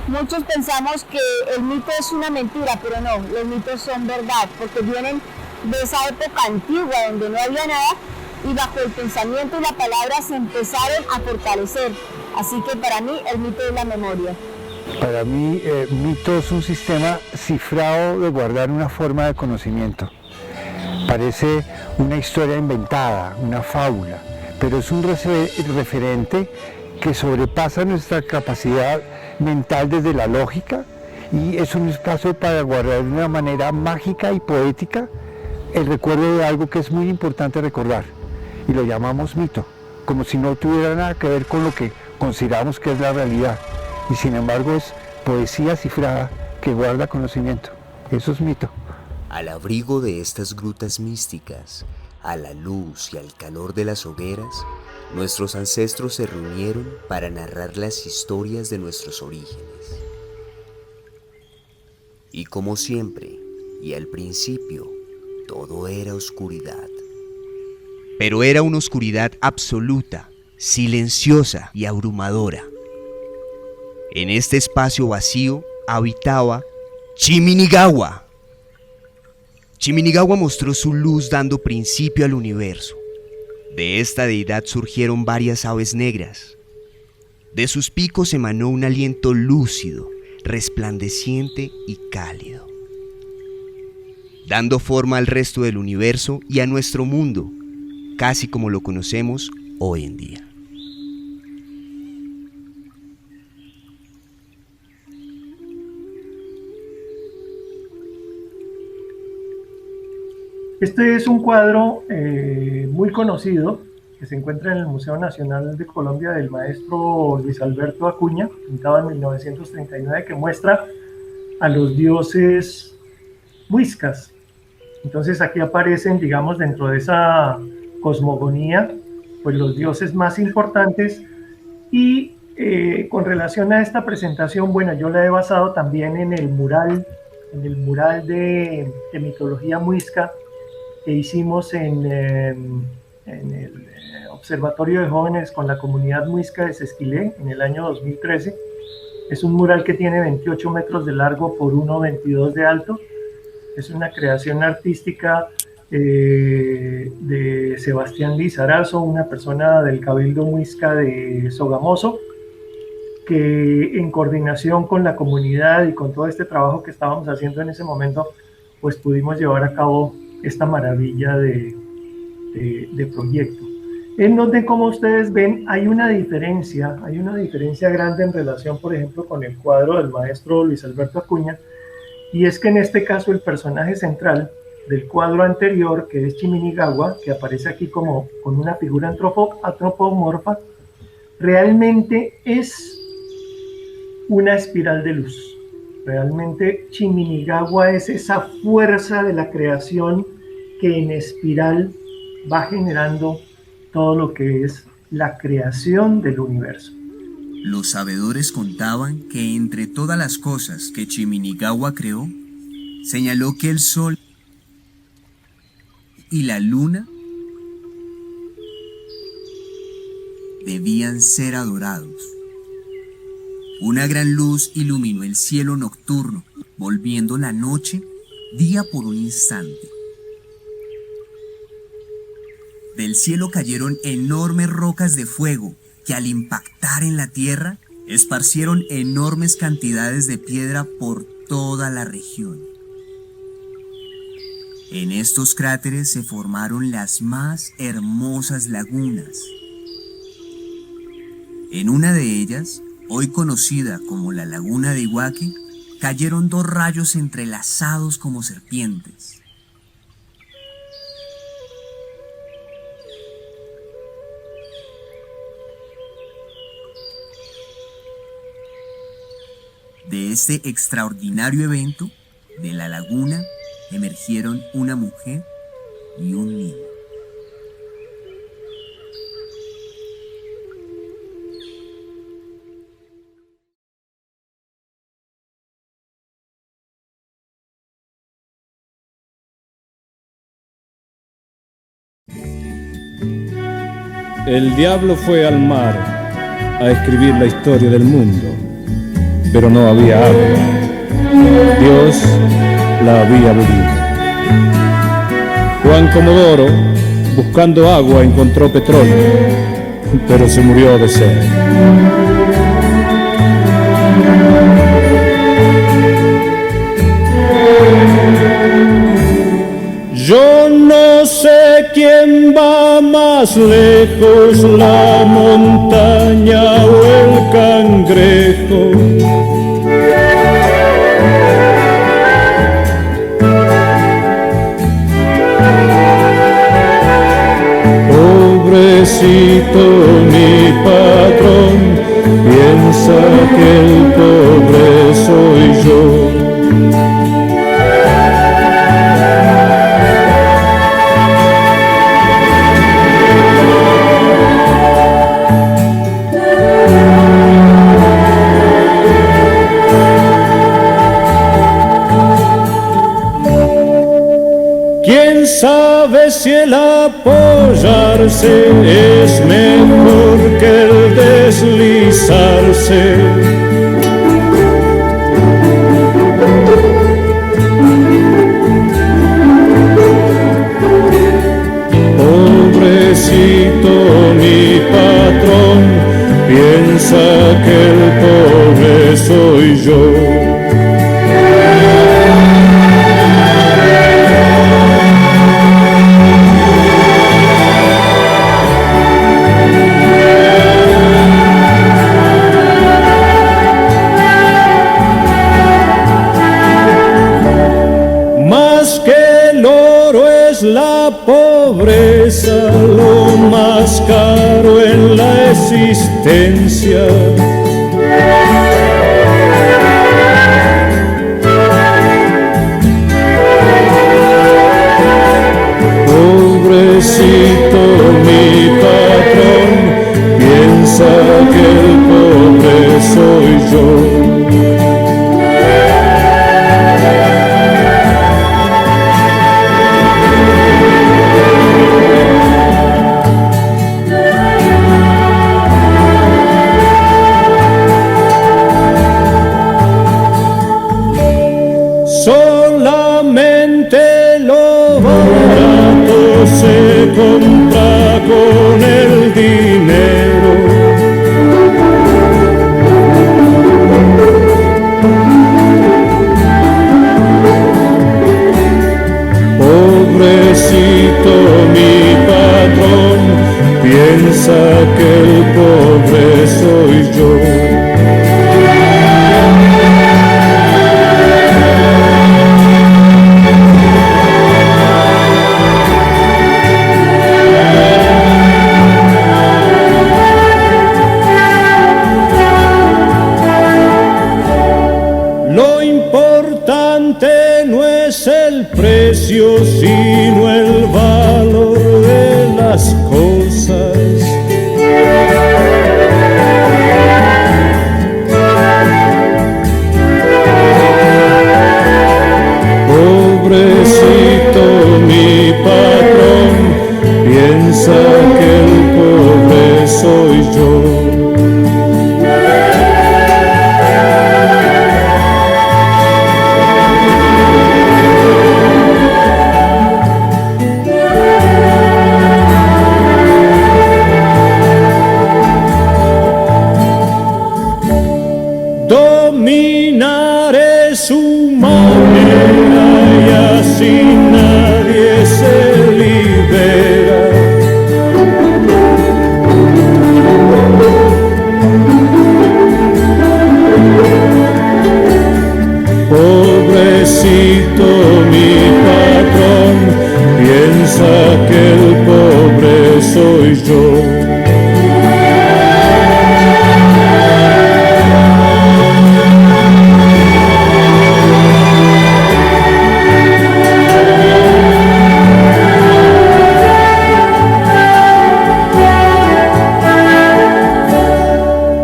Muchos pensamos que el mito es una mentira, pero no, los mitos son verdad, porque vienen de esa época antigua donde no había nada y bajo el pensamiento y la palabra se empezaron a fortalecer. Así que para mí el mito es la memoria. Para mí, mito es un sistema cifrado de guardar una forma de conocimiento. Parece una historia inventada, una fábula, pero es un referente que sobrepasa nuestra capacidad mental desde la lógica y es un espacio para guardar de una manera mágica y poética el recuerdo de algo que es muy importante recordar y lo llamamos mito, como si no tuviera nada que ver con lo que consideramos que es la realidad. Y sin embargo es poesía cifrada que guarda conocimiento. Eso es mito. Al abrigo de estas grutas místicas, a la luz y al calor de las hogueras, nuestros ancestros se reunieron para narrar las historias de nuestros orígenes. Y como siempre, y al principio, todo era oscuridad. Pero era una oscuridad absoluta, silenciosa y abrumadora. En este espacio vacío habitaba Chiminigawa. Chiminigawa mostró su luz dando principio al universo. De esta deidad surgieron varias aves negras. De sus picos emanó un aliento lúcido, resplandeciente y cálido, dando forma al resto del universo y a nuestro mundo, casi como lo conocemos hoy en día. Este es un cuadro muy conocido que se encuentra en el Museo Nacional de Colombia del maestro Luis Alberto Acuña, pintado en 1939, que muestra a los dioses muiscas. Entonces aquí aparecen, digamos, dentro de esa cosmogonía, pues los dioses más importantes. Y con relación a esta presentación, bueno, yo la he basado también en el mural de mitología muisca que hicimos en el Observatorio de Jóvenes con la comunidad muisca de Sesquilé en el año 2013. Es un mural que tiene 28 metros de largo por 1,22 de alto. Es una creación artística de Sebastián Lizarazo, una persona del Cabildo Muisca de Sogamoso, que en coordinación con la comunidad y con todo este trabajo que estábamos haciendo en ese momento, pues pudimos llevar a cabo esta maravilla de proyecto. En donde, como ustedes ven, hay una diferencia grande en relación, por ejemplo, con el cuadro del maestro Luis Alberto Acuña, y es que en este caso el personaje central del cuadro anterior, que es Chiminigawa, que aparece aquí como con una figura antropomorfa, realmente es una espiral de luz. Realmente Chiminigawa es esa fuerza de la creación que en espiral va generando todo lo que es la creación del universo. Los sabedores contaban que entre todas las cosas que Chiminigawa creó, señaló que el sol y la luna debían ser adorados. Una gran luz iluminó el cielo nocturno, volviendo la noche día por un instante. Del cielo cayeron enormes rocas de fuego que al impactar en la tierra esparcieron enormes cantidades de piedra por toda la región. En estos cráteres se formaron las más hermosas lagunas. En una de ellas, hoy conocida como la Laguna de Iguaque, cayeron 2 rayos entrelazados como serpientes. De este extraordinario evento, de la laguna, emergieron una mujer y un niño. El diablo fue al mar a escribir la historia del mundo, pero no había agua. Dios la había bebido. Juan Comodoro, buscando agua, encontró petróleo, pero se murió de sed. Yo no sé quién va más lejos, la montaña o el cangrejo. Pobrecito mi patrón, piensa que el pobre soy yo. ¿Quién sabe si el apoyarse es mejor que el deslizarse? Pobrecito mi patrón, piensa que el pobre soy yo. La pobreza, lo más caro en la existencia. Pobrecito mi patrón, piensa que el pobre soy yo. pobre soy yo. Lo importante no es el precio, sino el valor de las cosas. Pobrecito mi patrón, piensa que el pobre soy yo. Dominaré su manera y así nadie se libera. Pobrecito mi patrón, piensa que el pobre soy yo.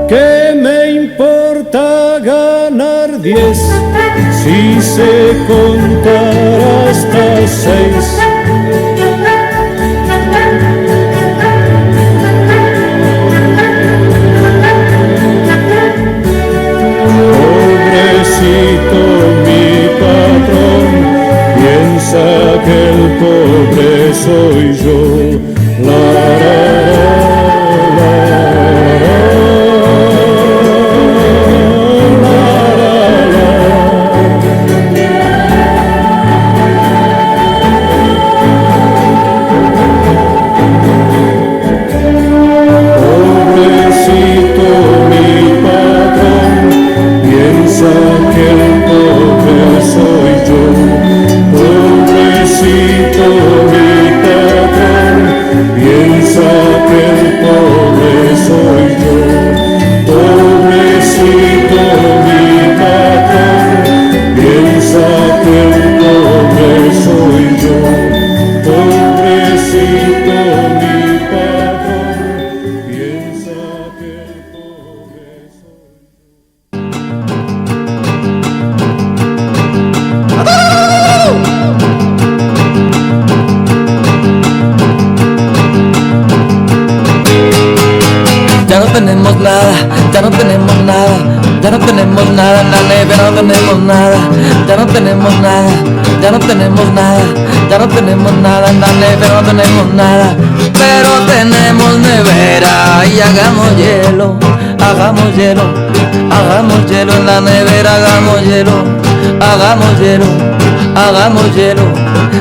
¿Qué me importa ganar 10 si sé contar hasta 6? Pobrecito mi patrón, piensa que el pobre soy yo. La, que el pobre soy yo. Pobrecito mi patrón, piensa que el pobre soy yo. Pobrecito mi patrón, piensa que el pobre soy yo. Pobrecito mi patrón, piensa que el pobre soy yo. Ya no tenemos nada, ya no tenemos nada, ya no tenemos nada en la nevera, no tenemos nada, ya no tenemos nada, ya no tenemos nada, ya no tenemos nada en la nevera, no tenemos nada, pero tenemos nevera y hagamos hielo, hagamos hielo, hagamos hielo en la nevera, hagamos hielo, hagamos hielo, hagamos hielo,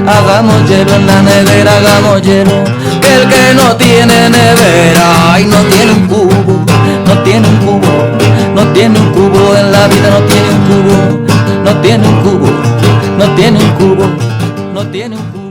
hagamos hielo en la nevera, hagamos hielo. Que el que no tiene nevera y no tiene un cubo, no tiene un cubo, no tiene un cubo en la vida, no tiene un cubo, no tiene un cubo, no tiene un cubo, no tiene un cubo.